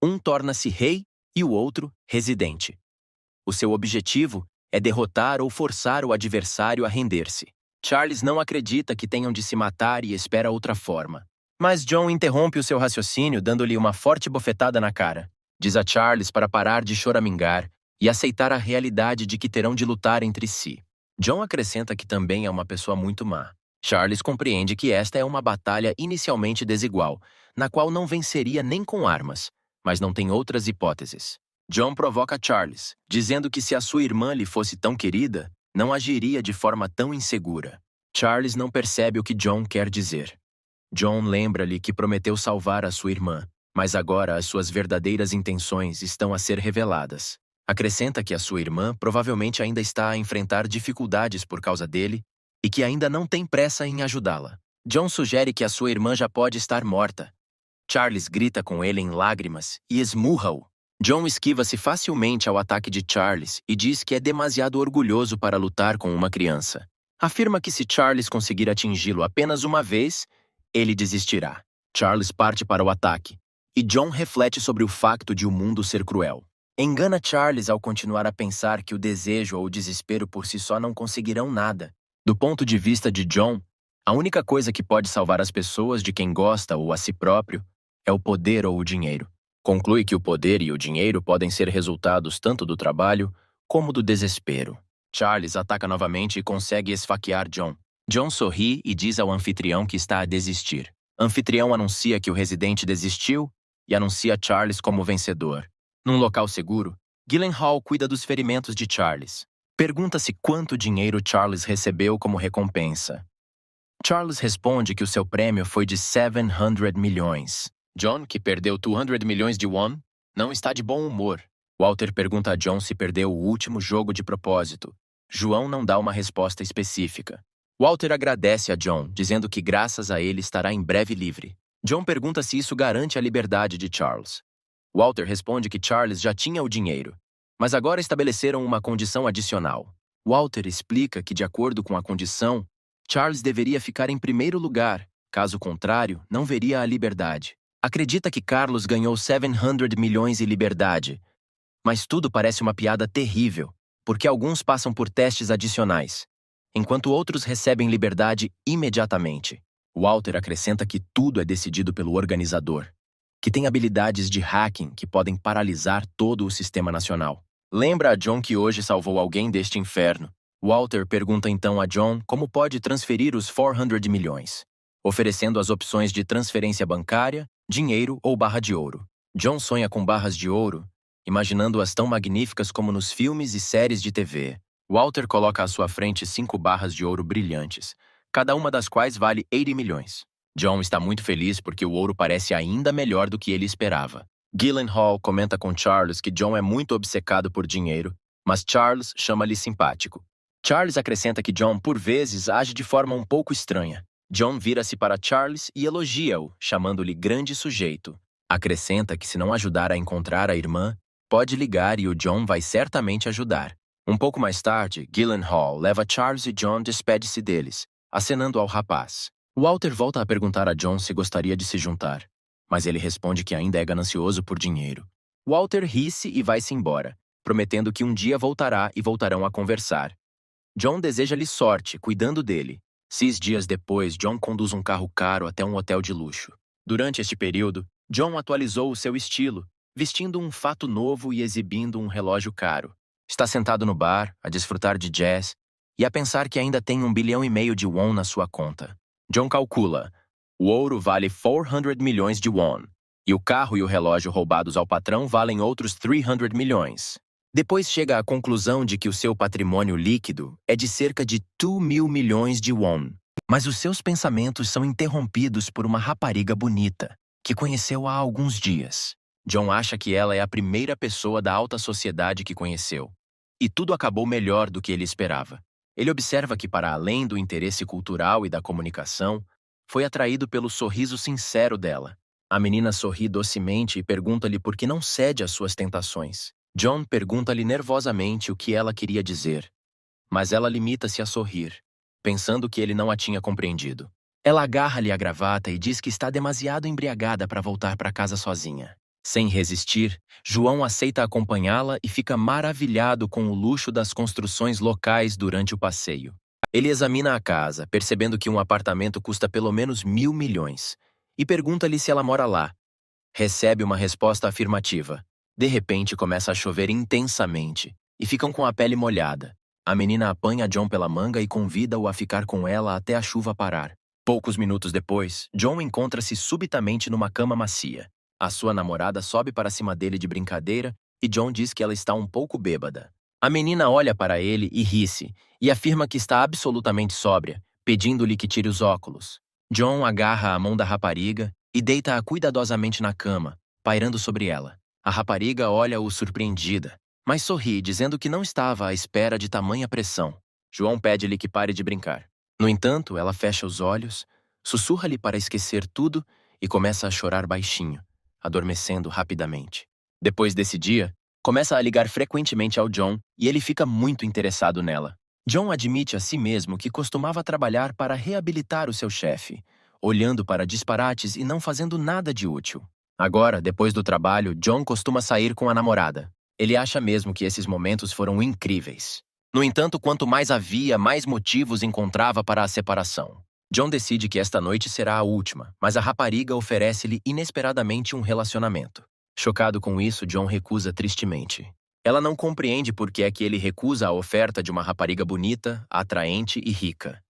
Um torna-se rei e o outro residente. O seu objetivo é derrotar ou forçar o adversário a render-se. Charles não acredita que tenham de se matar e espera outra forma. Mas John interrompe o seu raciocínio dando-lhe uma forte bofetada na cara. Diz a Charles para parar de choramingar e aceitar a realidade de que terão de lutar entre si. John acrescenta que também é uma pessoa muito má. Charles compreende que esta é uma batalha inicialmente desigual, na qual não venceria nem com armas, mas não tem outras hipóteses. John provoca Charles, dizendo que se a sua irmã lhe fosse tão querida, não agiria de forma tão insegura. Charles não percebe o que John quer dizer. John lembra-lhe que prometeu salvar a sua irmã, mas agora as suas verdadeiras intenções estão a ser reveladas. Acrescenta que a sua irmã provavelmente ainda está a enfrentar dificuldades por causa dele e que ainda não tem pressa em ajudá-la. John sugere que a sua irmã já pode estar morta. Charles grita com ele em lágrimas e esmurra-o. John esquiva-se facilmente ao ataque de Charles e diz que é demasiado orgulhoso para lutar com uma criança. Afirma que se Charles conseguir atingi-lo apenas uma vez, ele desistirá. Charles parte para o ataque, e John reflete sobre o facto de o mundo ser cruel. Engana Charles ao continuar a pensar que o desejo ou o desespero por si só não conseguirão nada. Do ponto de vista de John, a única coisa que pode salvar as pessoas de quem gosta ou a si próprio é o poder ou o dinheiro. Conclui que o poder e o dinheiro podem ser resultados tanto do trabalho como do desespero. Charles ataca novamente e consegue esfaquear John. John sorri e diz ao anfitrião que está a desistir. O anfitrião anuncia que o residente desistiu e anuncia Charles como vencedor. Num local seguro, Gyllenhaal cuida dos ferimentos de Charles. Pergunta-se quanto dinheiro Charles recebeu como recompensa. Charles responde que o seu prêmio foi de 700 milhões. John, que perdeu 200 milhões de won, não está de bom humor. Walter pergunta a John se perdeu o último jogo de propósito. João não dá uma resposta específica. Walter agradece a John, dizendo que graças a ele estará em breve livre. John pergunta se isso garante a liberdade de Charles. Walter responde que Charles já tinha o dinheiro, mas agora estabeleceram uma condição adicional. Walter explica que, de acordo com a condição, Charles deveria ficar em primeiro lugar, caso contrário, não veria a liberdade. Acredita que Carlos ganhou 700 milhões e liberdade, mas tudo parece uma piada terrível, porque alguns passam por testes adicionais, enquanto outros recebem liberdade imediatamente. Walter acrescenta que tudo é decidido pelo organizador, que tem habilidades de hacking que podem paralisar todo o sistema nacional. Lembra a John que hoje salvou alguém deste inferno. Walter pergunta então a John como pode transferir os 400 milhões, oferecendo as opções de transferência bancária, dinheiro ou barra de ouro. John sonha com barras de ouro, imaginando-as tão magníficas como nos filmes e séries de TV. Walter coloca à sua frente 5 barras de ouro brilhantes, cada uma das quais vale 80 milhões. John está muito feliz porque o ouro parece ainda melhor do que ele esperava. Gyllenhaal comenta com Charles que John é muito obcecado por dinheiro, mas Charles chama-lhe simpático. Charles acrescenta que John, por vezes, age de forma um pouco estranha. John vira-se para Charles e elogia-o, chamando-lhe grande sujeito. Acrescenta que se não ajudar a encontrar a irmã, pode ligar e o John vai certamente ajudar. Um pouco mais tarde, Gyllenhaal leva Charles e John despede-se deles, acenando ao rapaz. Walter volta a perguntar a John se gostaria de se juntar, mas ele responde que ainda é ganancioso por dinheiro. Walter ri-se e vai-se embora, prometendo que um dia voltará e voltarão a conversar. John deseja-lhe sorte, cuidando dele. 6 dias depois, John conduz um carro caro até um hotel de luxo. Durante este período, John atualizou o seu estilo, vestindo um fato novo e exibindo um relógio caro. Está sentado no bar, a desfrutar de jazz e a pensar que ainda tem 1,5 bilhão de won na sua conta. John calcula. O ouro vale 400 milhões de won, e o carro e o relógio roubados ao patrão valem outros 300 milhões. Depois chega à conclusão de que o seu patrimônio líquido é de cerca de 2.000 milhões de won. Mas os seus pensamentos são interrompidos por uma rapariga bonita, que conheceu há alguns dias. John acha que ela é a primeira pessoa da alta sociedade que conheceu. E tudo acabou melhor do que ele esperava. Ele observa que, para além do interesse cultural e da comunicação, foi atraído pelo sorriso sincero dela. A menina sorri docemente e pergunta-lhe por que não cede às suas tentações. John pergunta-lhe nervosamente o que ela queria dizer, mas ela limita-se a sorrir, pensando que ele não a tinha compreendido. Ela agarra-lhe a gravata e diz que está demasiado embriagada para voltar para casa sozinha. Sem resistir, João aceita acompanhá-la e fica maravilhado com o luxo das construções locais durante o passeio. Ele examina a casa, percebendo que um apartamento custa pelo menos 1.000 milhões, e pergunta-lhe se ela mora lá. Recebe uma resposta afirmativa. De repente, começa a chover intensamente, e ficam com a pele molhada. A menina apanha John pela manga e convida-o a ficar com ela até a chuva parar. Poucos minutos depois, John encontra-se subitamente numa cama macia. A sua namorada sobe para cima dele de brincadeira e John diz que ela está um pouco bêbada. A menina olha para ele e ri-se, e afirma que está absolutamente sóbria, pedindo-lhe que tire os óculos. John agarra a mão da rapariga e deita-a cuidadosamente na cama, pairando sobre ela. A rapariga olha-o surpreendida, mas sorri, dizendo que não estava à espera de tamanha pressão. João pede-lhe que pare de brincar. No entanto, ela fecha os olhos, sussurra-lhe para esquecer tudo e começa a chorar baixinho, adormecendo rapidamente. Depois desse dia, começa a ligar frequentemente ao John e ele fica muito interessado nela. John admite a si mesmo que costumava trabalhar para reabilitar o seu chefe, olhando para disparates e não fazendo nada de útil. Agora, depois do trabalho, John costuma sair com a namorada. Ele acha mesmo que esses momentos foram incríveis. No entanto, quanto mais havia, mais motivos encontrava para a separação. John decide que esta noite será a última, mas a rapariga oferece-lhe inesperadamente um relacionamento. Chocado com isso, John recusa tristemente. Ela não compreende por que é que ele recusa a oferta de uma rapariga bonita, atraente e rica.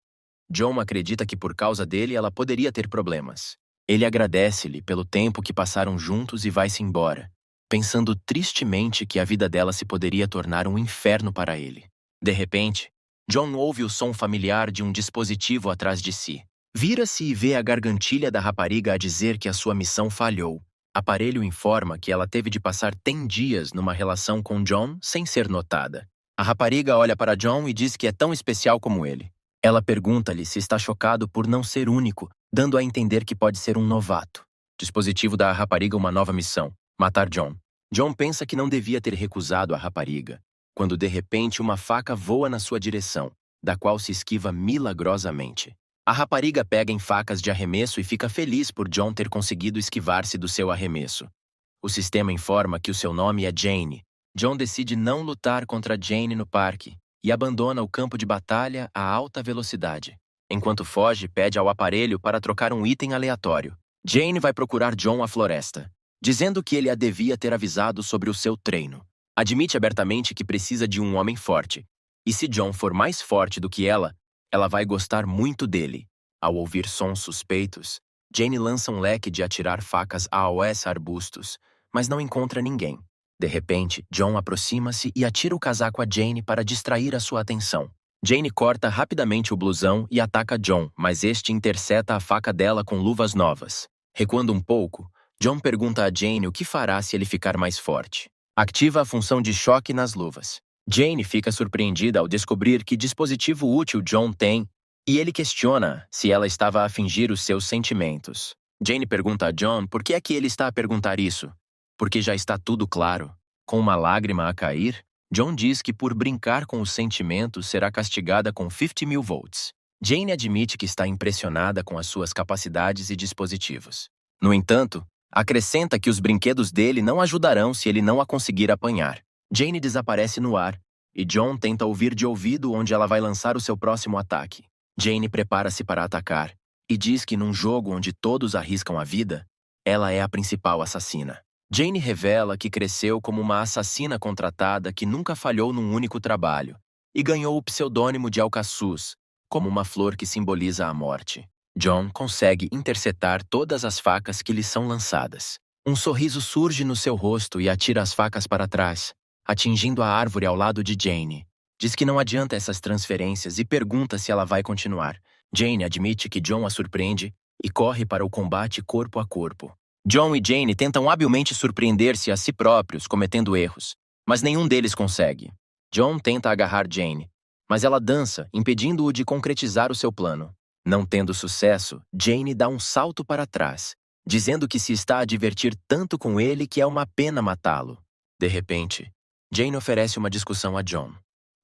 John acredita que por causa dele ela poderia ter problemas. Ele agradece-lhe pelo tempo que passaram juntos e vai-se embora, pensando tristemente que a vida dela se poderia tornar um inferno para ele. De repente, John ouve o som familiar de um dispositivo atrás de si. Vira-se e vê a gargantilha da rapariga a dizer que a sua missão falhou. O aparelho informa que ela teve de passar 10 dias numa relação com John sem ser notada. A rapariga olha para John e diz que é tão especial como ele. Ela pergunta-lhe se está chocado por não ser único, dando a entender que pode ser um novato. Dispositivo dá à rapariga uma nova missão: matar John. John pensa que não devia ter recusado a rapariga, quando de repente uma faca voa na sua direção, da qual se esquiva milagrosamente. A rapariga pega em facas de arremesso e fica feliz por John ter conseguido esquivar-se do seu arremesso. O sistema informa que o seu nome é Jane. John decide não lutar contra Jane no parque e abandona o campo de batalha a alta velocidade. Enquanto foge, pede ao aparelho para trocar um item aleatório. Jane vai procurar John à floresta, dizendo que ele a devia ter avisado sobre o seu treino. Admite abertamente que precisa de um homem forte, e se John for mais forte do que ela vai gostar muito dele. Ao ouvir sons suspeitos, Jane lança um leque de atirar facas aos arbustos, mas não encontra ninguém. De repente, John aproxima-se e atira o casaco a Jane para distrair a sua atenção. Jane corta rapidamente o blusão e ataca John, mas este intercepta a faca dela com luvas novas. Recuando um pouco, John pergunta a Jane o que fará se ele ficar mais forte. Ativa a função de choque nas luvas. Jane fica surpreendida ao descobrir que dispositivo útil John tem, e ele questiona se ela estava a fingir os seus sentimentos. Jane pergunta a John por que é que ele está a perguntar isso. Porque já está tudo claro. Com uma lágrima a cair, John diz que por brincar com os sentimentos será castigada com 50.000 volts. Jane admite que está impressionada com as suas capacidades e dispositivos. No entanto, acrescenta que os brinquedos dele não ajudarão se ele não a conseguir apanhar. Jane desaparece no ar, e John tenta ouvir de ouvido onde ela vai lançar o seu próximo ataque. Jane prepara-se para atacar, e diz que num jogo onde todos arriscam a vida, ela é a principal assassina. Jane revela que cresceu como uma assassina contratada que nunca falhou num único trabalho, e ganhou o pseudônimo de Alcaçuz, como uma flor que simboliza a morte. John consegue interceptar todas as facas que lhe são lançadas. Um sorriso surge no seu rosto e atira as facas para trás, atingindo a árvore ao lado de Jane. Diz que não adianta essas transferências e pergunta se ela vai continuar. Jane admite que John a surpreende e corre para o combate corpo a corpo. John e Jane tentam habilmente surpreender-se a si próprios, cometendo erros, mas nenhum deles consegue. John tenta agarrar Jane, mas ela dança, impedindo-o de concretizar o seu plano. Não tendo sucesso, Jane dá um salto para trás, dizendo que se está a divertir tanto com ele que é uma pena matá-lo. De repente, Jane oferece uma discussão a John,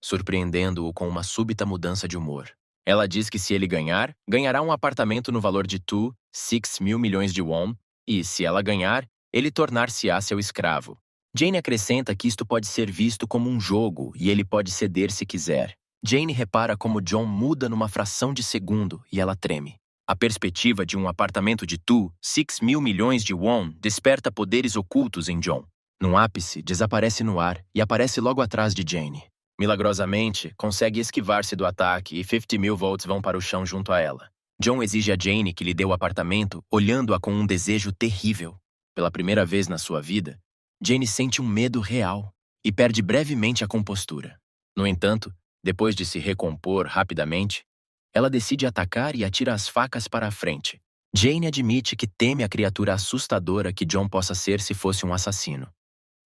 surpreendendo-o com uma súbita mudança de humor. Ela diz que se ele ganhar, ganhará um apartamento no valor de 6.000 milhões de won, e, se ela ganhar, ele tornar-se-á seu escravo. Jane acrescenta que isto pode ser visto como um jogo e ele pode ceder se quiser. Jane repara como John muda numa fração de segundo e ela treme. A perspectiva de um apartamento de 6.000 milhões de won desperta poderes ocultos em John. Num ápice, desaparece no ar e aparece logo atrás de Jane. Milagrosamente, consegue esquivar-se do ataque e 50.000 volts vão para o chão junto a ela. John exige a Jane que lhe dê o apartamento, olhando-a com um desejo terrível. Pela primeira vez na sua vida, Jane sente um medo real e perde brevemente a compostura. No entanto, depois de se recompor rapidamente, ela decide atacar e atira as facas para a frente. Jane admite que teme a criatura assustadora que John possa ser se fosse um assassino.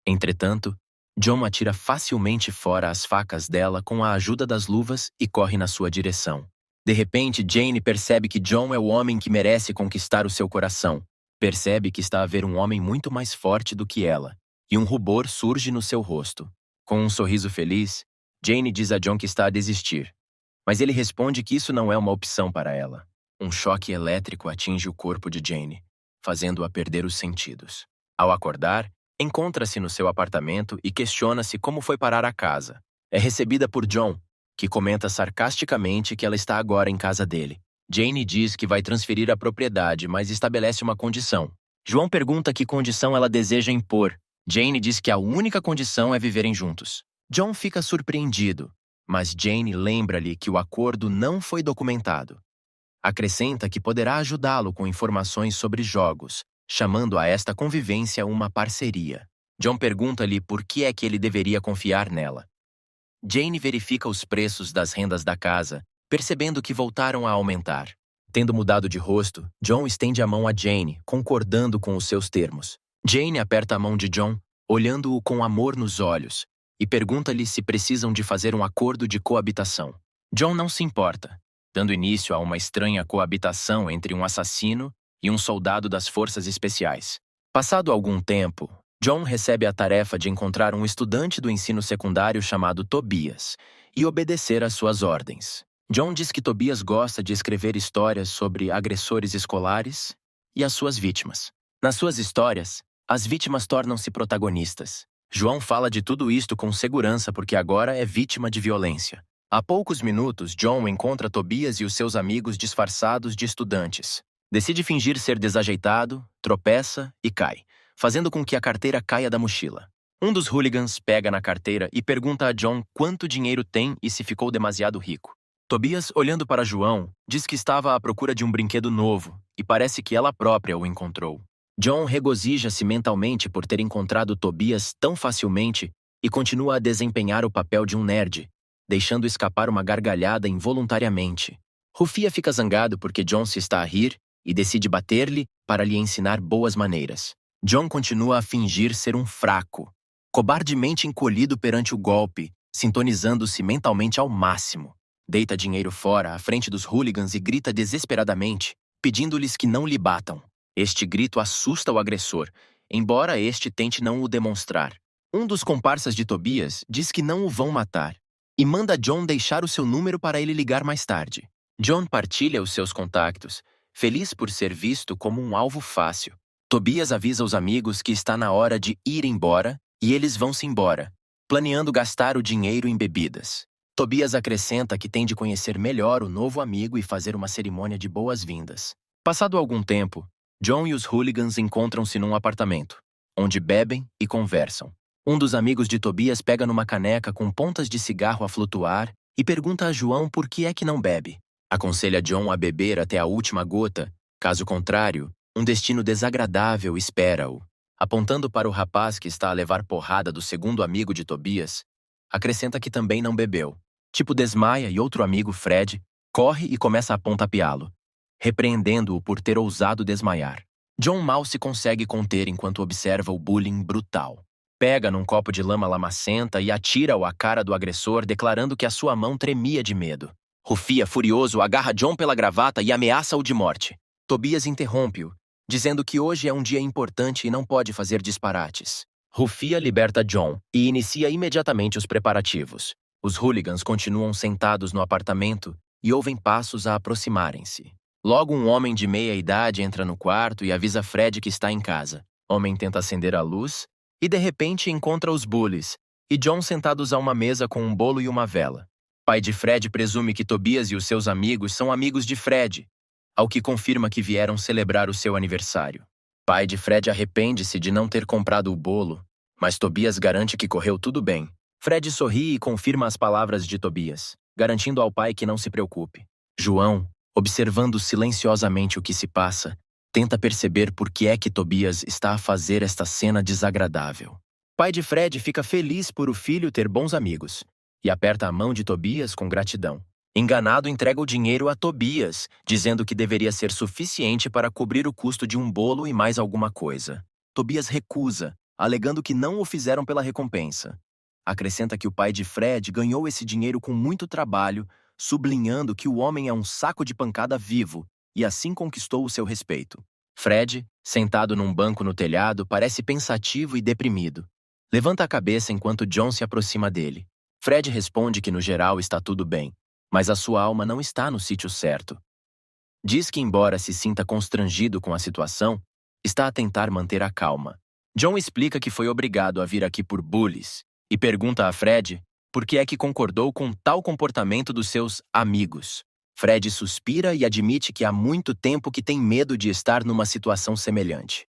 Entretanto, John atira facilmente fora as facas dela com a ajuda das luvas e corre na sua direção. De repente, Jane percebe que John é o homem que merece conquistar o seu coração. Percebe que está a ver um homem muito mais forte do que ela, e um rubor surge no seu rosto. Com um sorriso feliz, Jane diz a John que está a desistir, mas ele responde que isso não é uma opção para ela. Um choque elétrico atinge o corpo de Jane, fazendo-a perder os sentidos. Ao acordar, encontra-se no seu apartamento e questiona-se como foi parar a casa. É recebida por John, que comenta sarcasticamente que ela está agora em casa dele. Jane diz que vai transferir a propriedade, mas estabelece uma condição. João pergunta que condição ela deseja impor. Jane diz que a única condição é viverem juntos. John fica surpreendido, mas Jane lembra-lhe que o acordo não foi documentado. Acrescenta que poderá ajudá-lo com informações sobre jogos, chamando a esta convivência uma parceria. John pergunta-lhe por que é que ele deveria confiar nela. Jane verifica os preços das rendas da casa, percebendo que voltaram a aumentar. Tendo mudado de rosto, John estende a mão a Jane, concordando com os seus termos. Jane aperta a mão de John, olhando-o com amor nos olhos, e pergunta-lhe se precisam de fazer um acordo de coabitação. John não se importa. dando início a uma estranha coabitação entre um assassino e um soldado das forças especiais. Passado algum tempo, John recebe a tarefa de encontrar um estudante do ensino secundário chamado Tobias e obedecer às suas ordens. John diz que Tobias gosta de escrever histórias sobre agressores escolares e as suas vítimas. Nas suas histórias, as vítimas tornam-se protagonistas. João fala de tudo isto com segurança porque agora é vítima de violência. Há poucos minutos, John encontra Tobias e os seus amigos disfarçados de estudantes. Decide fingir ser desajeitado, tropeça e cai, fazendo com que a carteira caia da mochila. Um dos hooligans pega na carteira e pergunta a John quanto dinheiro tem e se ficou demasiado rico. Tobias, olhando para João, diz que estava à procura de um brinquedo novo e parece que ela própria o encontrou. John regozija-se mentalmente por ter encontrado Tobias tão facilmente e continua a desempenhar o papel de um nerd, deixando escapar uma gargalhada involuntariamente. Rufia fica zangado porque John se está a rir e decide bater-lhe para lhe ensinar boas maneiras. John continua a fingir ser um fraco, cobardemente encolhido perante o golpe, sintonizando-se mentalmente ao máximo. Deita dinheiro fora à frente dos hooligans e grita desesperadamente, pedindo-lhes que não lhe batam. Este grito assusta o agressor, embora este tente não o demonstrar. Um dos comparsas de Tobias diz que não o vão matar e manda John deixar o seu número para ele ligar mais tarde. John partilha os seus contactos, feliz por ser visto como um alvo fácil. Tobias avisa os amigos que está na hora de ir embora e eles vão-se embora, planeando gastar o dinheiro em bebidas. Tobias acrescenta que tem de conhecer melhor o novo amigo e fazer uma cerimônia de boas-vindas. Passado algum tempo, John e os hooligans encontram-se num apartamento, onde bebem e conversam. Um dos amigos de Tobias pega numa caneca com pontas de cigarro a flutuar e pergunta a João por que é que não bebe. Aconselha John a beber até a última gota, caso contrário, um destino desagradável espera-o. Apontando para o rapaz que está a levar porrada do segundo amigo de Tobias, acrescenta que também não bebeu. Tipo desmaia e outro amigo, Fred, corre e começa a pontapeá-lo, repreendendo-o por ter ousado desmaiar. John mal se consegue conter enquanto observa o bullying brutal. Pega num copo de lama lamacenta e atira-o à cara do agressor, declarando que a sua mão tremia de medo. Rufia, furioso, agarra John pela gravata e ameaça-o de morte. Tobias interrompe-o, dizendo que hoje é um dia importante e não pode fazer disparates. Rufia liberta John e inicia imediatamente os preparativos. Os hooligans continuam sentados no apartamento e ouvem passos a aproximarem-se. Logo um homem de meia-idade entra no quarto e avisa Fred que está em casa. O homem tenta acender a luz e de repente encontra os bullies e John sentados a uma mesa com um bolo e uma vela. Pai de Fred presume que Tobias e os seus amigos são amigos de Fred, ao que confirma que vieram celebrar o seu aniversário. Pai de Fred arrepende-se de não ter comprado o bolo, mas Tobias garante que correu tudo bem. Fred sorri e confirma as palavras de Tobias, garantindo ao pai que não se preocupe. João, observando silenciosamente o que se passa, tenta perceber por que é que Tobias está a fazer esta cena desagradável. Pai de Fred fica feliz por o filho ter bons amigos e aperta a mão de Tobias com gratidão. Enganado, entrega o dinheiro a Tobias, dizendo que deveria ser suficiente para cobrir o custo de um bolo e mais alguma coisa. Tobias recusa, alegando que não o fizeram pela recompensa. Acrescenta que o pai de Fred ganhou esse dinheiro com muito trabalho, sublinhando que o homem é um saco de pancada vivo e assim conquistou o seu respeito. Fred, sentado num banco no telhado, parece pensativo e deprimido. Levanta a cabeça enquanto John se aproxima dele. Fred responde que no geral está tudo bem, mas a sua alma não está no sítio certo. Diz que, embora se sinta constrangido com a situação, está a tentar manter a calma. John explica que foi obrigado a vir aqui por bullies e pergunta a Fred por que é que concordou com tal comportamento dos seus amigos. Fred suspira e admite que há muito tempo que tem medo de estar numa situação semelhante.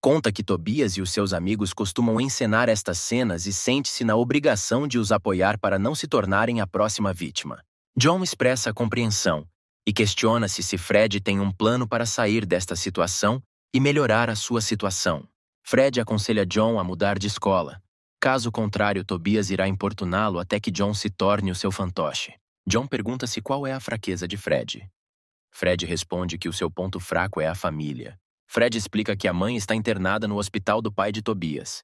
Conta que Tobias e os seus amigos costumam encenar estas cenas e sente-se na obrigação de os apoiar para não se tornarem a próxima vítima. John expressa a compreensão e questiona-se se Fred tem um plano para sair desta situação e melhorar a sua situação. Fred aconselha John a mudar de escola. Caso contrário, Tobias irá importuná-lo até que John se torne o seu fantoche. John pergunta-se qual é a fraqueza de Fred. Fred responde que o seu ponto fraco é a família. Fred explica que a mãe está internada no hospital do pai de Tobias.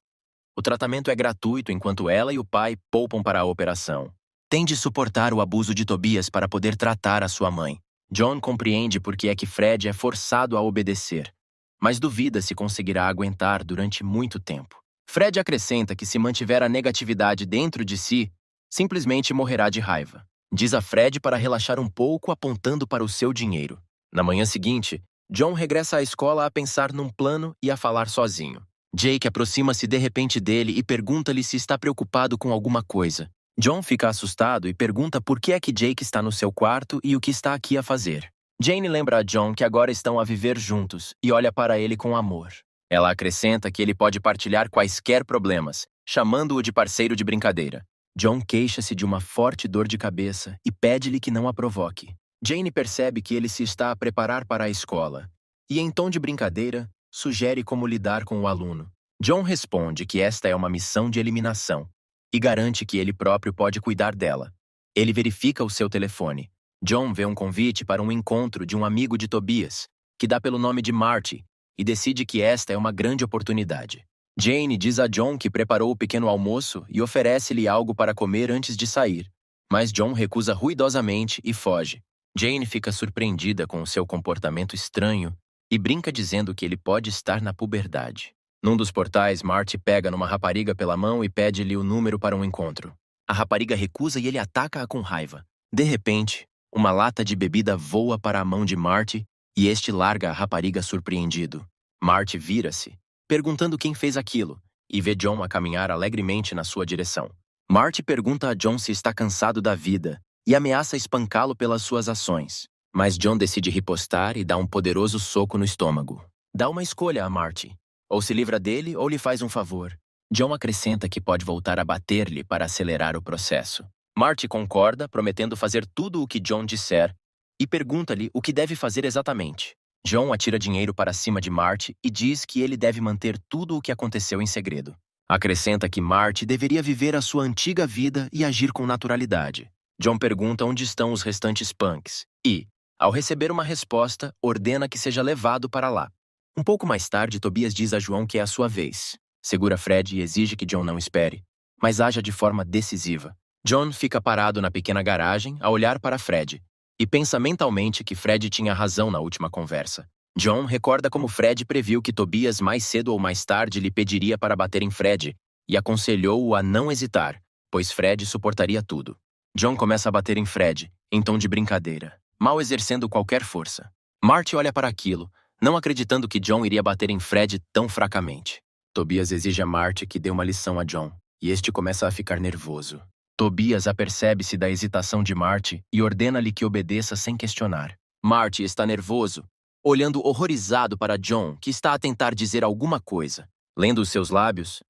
O tratamento é gratuito enquanto ela e o pai poupam para a operação. Tem de suportar o abuso de Tobias para poder tratar a sua mãe. John compreende por que é que Fred é forçado a obedecer, mas duvida se conseguirá aguentar durante muito tempo. Fred acrescenta que se mantiver a negatividade dentro de si, simplesmente morrerá de raiva. Diz a Fred para relaxar um pouco, apontando para o seu dinheiro. Na manhã seguinte, John regressa à escola a pensar num plano e a falar sozinho. Jake aproxima-se de repente dele e pergunta-lhe se está preocupado com alguma coisa. John fica assustado e pergunta por que é que Jake está no seu quarto e o que está aqui a fazer. Jane lembra a John que agora estão a viver juntos e olha para ele com amor. Ela acrescenta que ele pode partilhar quaisquer problemas, chamando-o de parceiro de brincadeira. John queixa-se de uma forte dor de cabeça e pede-lhe que não a provoque. Jane percebe que ele se está a preparar para a escola e, em tom de brincadeira, sugere como lidar com o aluno. John responde que esta é uma missão de eliminação e garante que ele próprio pode cuidar dela. Ele verifica o seu telefone. John vê um convite para um encontro de um amigo de Tobias, que dá pelo nome de Marty, e decide que esta é uma grande oportunidade. Jane diz a John que preparou o pequeno almoço e oferece-lhe algo para comer antes de sair, mas John recusa ruidosamente e foge. Jane fica surpreendida com o seu comportamento estranho e brinca dizendo que ele pode estar na puberdade. Num dos portais, Marty pega numa rapariga pela mão e pede-lhe o número para um encontro. A rapariga recusa e ele ataca-a com raiva. De repente, uma lata de bebida voa para a mão de Marty e este larga a rapariga surpreendido. Marty vira-se, perguntando quem fez aquilo, e vê John a caminhar alegremente na sua direção. Marty pergunta a John se está cansado da vida e ameaça espancá-lo pelas suas ações. Mas John decide ripostar e dá um poderoso soco no estômago. Dá uma escolha a Marty. Ou se livra dele ou lhe faz um favor. John acrescenta que pode voltar a bater-lhe para acelerar o processo. Marty concorda, prometendo fazer tudo o que John disser, e pergunta-lhe o que deve fazer exatamente. John atira dinheiro para cima de Marty e diz que ele deve manter tudo o que aconteceu em segredo. Acrescenta que Marty deveria viver a sua antiga vida e agir com naturalidade. John pergunta onde estão os restantes punks e, ao receber uma resposta, ordena que seja levado para lá. Um pouco mais tarde, Tobias diz a João que é a sua vez. Segura Fred e exige que John não espere, mas haja de forma decisiva. John fica parado na pequena garagem a olhar para Fred e pensa mentalmente que Fred tinha razão na última conversa. John recorda como Fred previu que Tobias mais cedo ou mais tarde lhe pediria para bater em Fred e aconselhou-o a não hesitar, pois Fred suportaria tudo. John começa a bater em Fred, em tom de brincadeira, mal exercendo qualquer força. Marty olha para aquilo, não acreditando que John iria bater em Fred tão fracamente. Tobias exige a Marty que dê uma lição a John, e este começa a ficar nervoso. Tobias apercebe-se da hesitação de Marty e ordena-lhe que obedeça sem questionar. Marty está nervoso, olhando horrorizado para John, que está a tentar dizer alguma coisa. Lendo os seus lábios,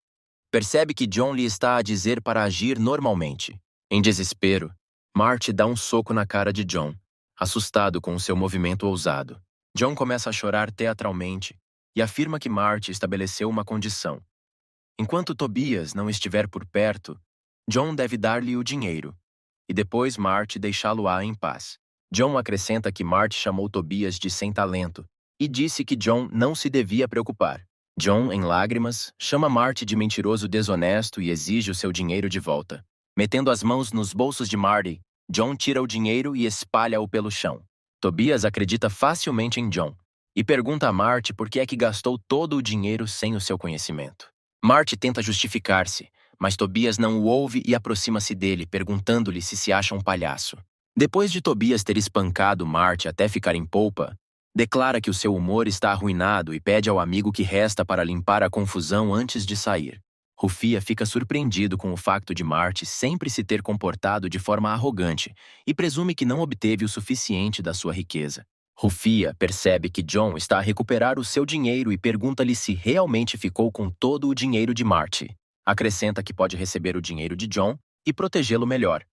percebe que John lhe está a dizer para agir normalmente. Em desespero, Marty dá um soco na cara de John, assustado com o seu movimento ousado. John começa a chorar teatralmente e afirma que Marty estabeleceu uma condição. Enquanto Tobias não estiver por perto, John deve dar-lhe o dinheiro, e depois Marty deixá-lo-á em paz. John acrescenta que Marty chamou Tobias de sem talento e disse que John não se devia preocupar. John, em lágrimas, chama Marty de mentiroso desonesto e exige o seu dinheiro de volta. Metendo as mãos nos bolsos de Marty, John tira o dinheiro e espalha-o pelo chão. Tobias acredita facilmente em John e pergunta a Marty por que é que gastou todo o dinheiro sem o seu conhecimento. Marty tenta justificar-se, mas Tobias não o ouve e aproxima-se dele, perguntando-lhe se acha um palhaço. Depois de Tobias ter espancado Marty até ficar em polpa, declara que o seu humor está arruinado e pede ao amigo que resta para limpar a confusão antes de sair. Rufia fica surpreendido com o facto de Marty sempre se ter comportado de forma arrogante e presume que não obteve o suficiente da sua riqueza. Rufia percebe que John está a recuperar o seu dinheiro e pergunta-lhe se realmente ficou com todo o dinheiro de Marty. Acrescenta que pode receber o dinheiro de John e protegê-lo melhor,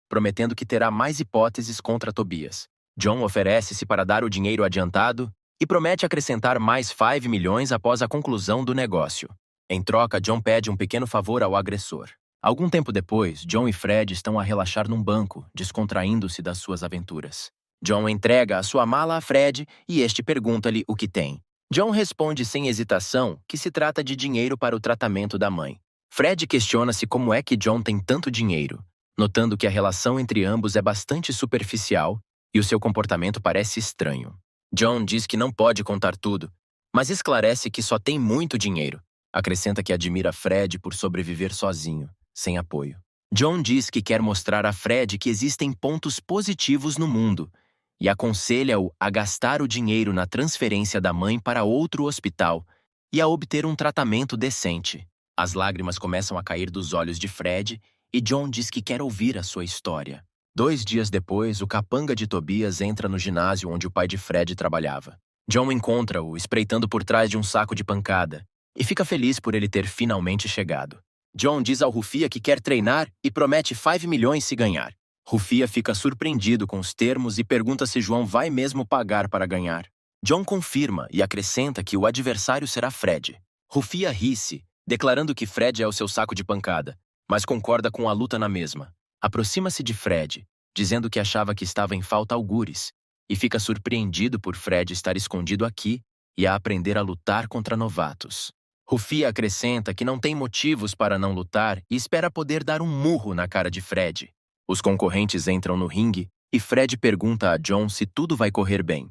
prometendo que terá mais hipóteses contra Tobias. John oferece-se para dar o dinheiro adiantado e promete acrescentar mais 5 milhões após a conclusão do negócio. Em troca, John pede um pequeno favor ao agressor. Algum tempo depois, John e Fred estão a relaxar num banco, descontraindo-se das suas aventuras. John entrega a sua mala a Fred e este pergunta-lhe o que tem. John responde sem hesitação que se trata de dinheiro para o tratamento da mãe. Fred questiona-se como é que John tem tanto dinheiro, notando que a relação entre ambos é bastante superficial e o seu comportamento parece estranho. John diz que não pode contar tudo, mas esclarece que só tem muito dinheiro. Acrescenta que admira Fred por sobreviver sozinho, sem apoio. John diz que quer mostrar a Fred que existem pontos positivos no mundo e aconselha-o a gastar o dinheiro na transferência da mãe para outro hospital e a obter um tratamento decente. As lágrimas começam a cair dos olhos de Fred e John diz que quer ouvir a sua história. 2 dias depois, o capanga de Tobias entra no ginásio onde o pai de Fred trabalhava. John encontra-o espreitando por trás de um saco de pancada e fica feliz por ele ter finalmente chegado. John diz ao Rufia que quer treinar e promete 5 milhões se ganhar. Rufia fica surpreendido com os termos e pergunta se João vai mesmo pagar para ganhar. John confirma e acrescenta que o adversário será Fred. Rufia ri-se, declarando que Fred é o seu saco de pancada, mas concorda com a luta na mesma. Aproxima-se de Fred, dizendo que achava que estava em falta algures, e fica surpreendido por Fred estar escondido aqui e a aprender a lutar contra novatos. Rufia acrescenta que não tem motivos para não lutar e espera poder dar um murro na cara de Fred. Os concorrentes entram no ringue e Fred pergunta a John se tudo vai correr bem.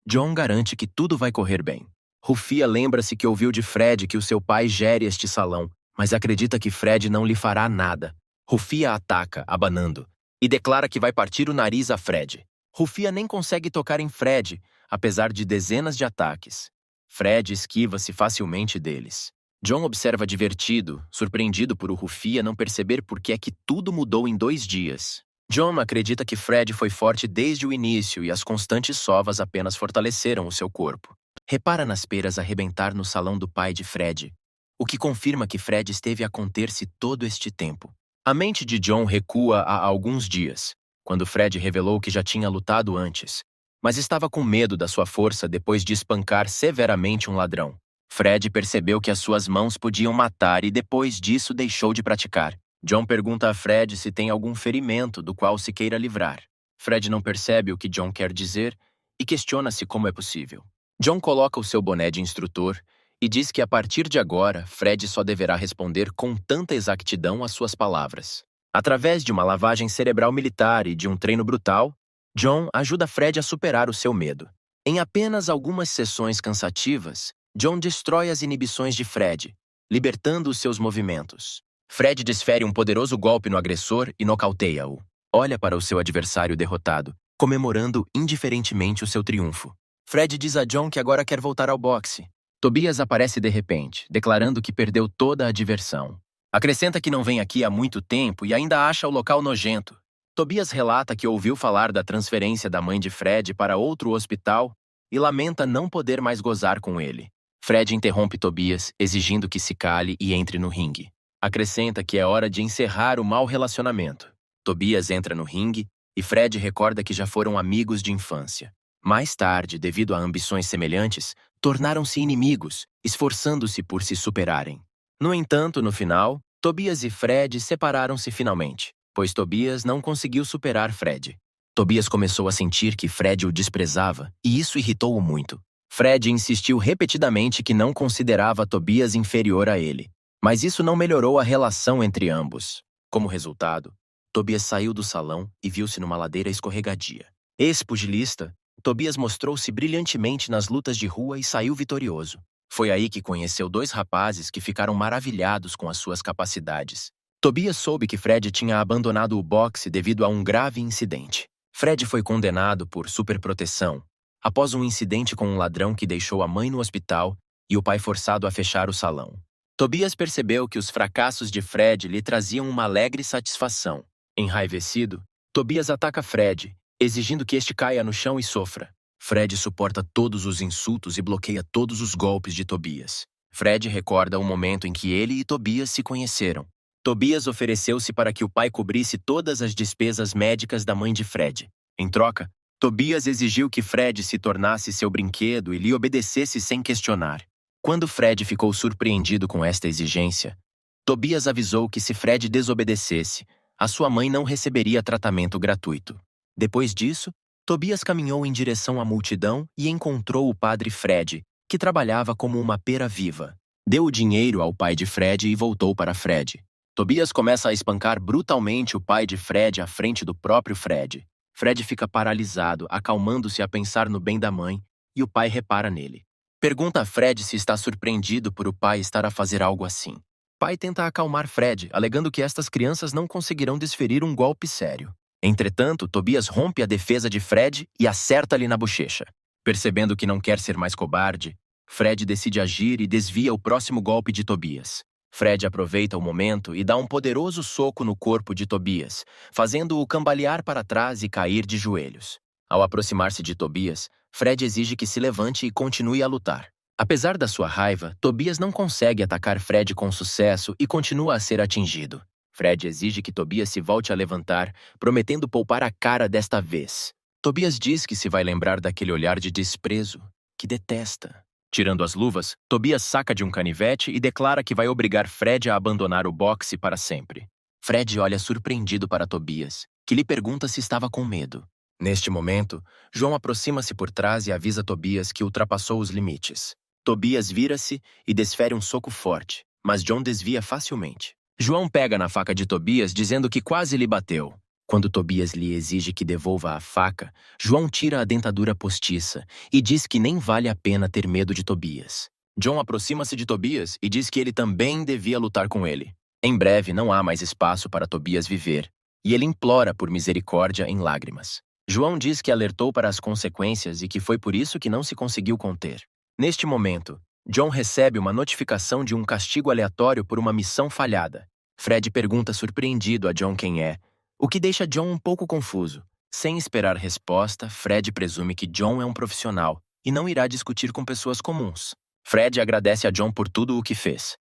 John garante que tudo vai correr bem. Rufia lembra-se que ouviu de Fred que o seu pai gere este salão, mas acredita que Fred não lhe fará nada. Rufia ataca, abanando, e declara que vai partir o nariz a Fred. Rufia nem consegue tocar em Fred, apesar de dezenas de ataques. Fred esquiva-se facilmente deles. John observa divertido, surpreendido por o Rufia não perceber por que é que tudo mudou em 2 dias. John acredita que Fred foi forte desde o início e as constantes sovas apenas fortaleceram o seu corpo. Repara nas peras arrebentar no salão do pai de Fred, o que confirma que Fred esteve a conter-se todo este tempo. A mente de John recua a alguns dias, quando Fred revelou que já tinha lutado antes, mas estava com medo da sua força depois de espancar severamente um ladrão. Fred percebeu que as suas mãos podiam matar e depois disso deixou de praticar. John pergunta a Fred se tem algum ferimento do qual se queira livrar. Fred não percebe o que John quer dizer e questiona-se como é possível. John coloca o seu boné de instrutor e diz que a partir de agora, Fred só deverá responder com tanta exatidão às suas palavras. Através de uma lavagem cerebral militar e de um treino brutal, John ajuda Fred a superar o seu medo. Em apenas algumas sessões cansativas, John destrói as inibições de Fred, libertando os seus movimentos. Fred desfere um poderoso golpe no agressor e nocauteia-o. Olha para o seu adversário derrotado, comemorando indiferentemente o seu triunfo. Fred diz a John que agora quer voltar ao boxe. Tobias aparece de repente, declarando que perdeu toda a diversão. Acrescenta que não vem aqui há muito tempo e ainda acha o local nojento. Tobias relata que ouviu falar da transferência da mãe de Fred para outro hospital e lamenta não poder mais gozar com ele. Fred interrompe Tobias, exigindo que se cale e entre no ringue. Acrescenta que é hora de encerrar o mau relacionamento. Tobias entra no ringue e Fred recorda que já foram amigos de infância. Mais tarde, devido a ambições semelhantes, tornaram-se inimigos, esforçando-se por se superarem. No entanto, no final, Tobias e Fred separaram-se finalmente, pois Tobias não conseguiu superar Fred. Tobias começou a sentir que Fred o desprezava, e isso irritou-o muito. Fred insistiu repetidamente que não considerava Tobias inferior a ele, mas isso não melhorou a relação entre ambos. Como resultado, Tobias saiu do salão e viu-se numa ladeira escorregadia. Ex-pugilista, Tobias mostrou-se brilhantemente nas lutas de rua e saiu vitorioso. Foi aí que conheceu 2 rapazes que ficaram maravilhados com as suas capacidades. Tobias soube que Fred tinha abandonado o boxe devido a um grave incidente. Fred foi condenado por superproteção, após um incidente com um ladrão que deixou a mãe no hospital e o pai forçado a fechar o salão. Tobias percebeu que os fracassos de Fred lhe traziam uma alegre satisfação. Enraivecido, Tobias ataca Fred, exigindo que este caia no chão e sofra. Fred suporta todos os insultos e bloqueia todos os golpes de Tobias. Fred recorda o momento em que ele e Tobias se conheceram. Tobias ofereceu-se para que o pai cobrisse todas as despesas médicas da mãe de Fred. Em troca, Tobias exigiu que Fred se tornasse seu brinquedo e lhe obedecesse sem questionar. Quando Fred ficou surpreendido com esta exigência, Tobias avisou que se Fred desobedecesse, a sua mãe não receberia tratamento gratuito. Depois disso, Tobias caminhou em direção à multidão e encontrou o padre Fred, que trabalhava como uma pera viva. Deu o dinheiro ao pai de Fred e voltou para Fred. Tobias começa a espancar brutalmente o pai de Fred à frente do próprio Fred. Fred fica paralisado, acalmando-se a pensar no bem da mãe, e o pai repara nele. Pergunta a Fred se está surpreendido por o pai estar a fazer algo assim. O pai tenta acalmar Fred, alegando que estas crianças não conseguirão desferir um golpe sério. Entretanto, Tobias rompe a defesa de Fred e acerta-lhe na bochecha. Percebendo que não quer ser mais cobarde, Fred decide agir e desvia o próximo golpe de Tobias. Fred aproveita o momento e dá um poderoso soco no corpo de Tobias, fazendo-o cambalear para trás e cair de joelhos. Ao aproximar-se de Tobias, Fred exige que se levante e continue a lutar. Apesar da sua raiva, Tobias não consegue atacar Fred com sucesso e continua a ser atingido. Fred exige que Tobias se volte a levantar, prometendo poupar a cara desta vez. Tobias diz que se vai lembrar daquele olhar de desprezo, que detesta. Tirando as luvas, Tobias saca de um canivete e declara que vai obrigar Fred a abandonar o boxe para sempre. Fred olha surpreendido para Tobias, que lhe pergunta se estava com medo. Neste momento, João aproxima-se por trás e avisa Tobias que ultrapassou os limites. Tobias vira-se e desfere um soco forte, mas John desvia facilmente. João pega na faca de Tobias, dizendo que quase lhe bateu. Quando Tobias lhe exige que devolva a faca, João tira a dentadura postiça e diz que nem vale a pena ter medo de Tobias. John aproxima-se de Tobias e diz que ele também devia lutar com ele. Em breve não há mais espaço para Tobias viver, e ele implora por misericórdia em lágrimas. João diz que alertou para as consequências e que foi por isso que não se conseguiu conter. Neste momento, John recebe uma notificação de um castigo aleatório por uma missão falhada. Fred pergunta surpreendido a John quem é, o que deixa John um pouco confuso. Sem esperar resposta, Fred presume que John é um profissional e não irá discutir com pessoas comuns. Fred agradece a John por tudo o que fez,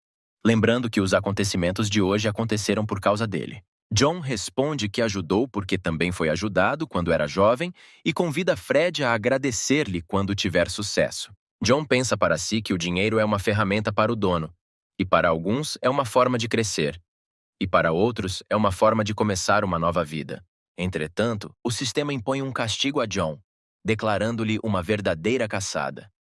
lembrando que os acontecimentos de hoje aconteceram por causa dele. John responde que ajudou porque também foi ajudado quando era jovem e convida Fred a agradecer-lhe quando tiver sucesso. John pensa para si que o dinheiro é uma ferramenta para o dono, e para alguns é uma forma de crescer, e para outros é uma forma de começar uma nova vida. Entretanto, o sistema impõe um castigo a John, declarando-lhe uma verdadeira caçada.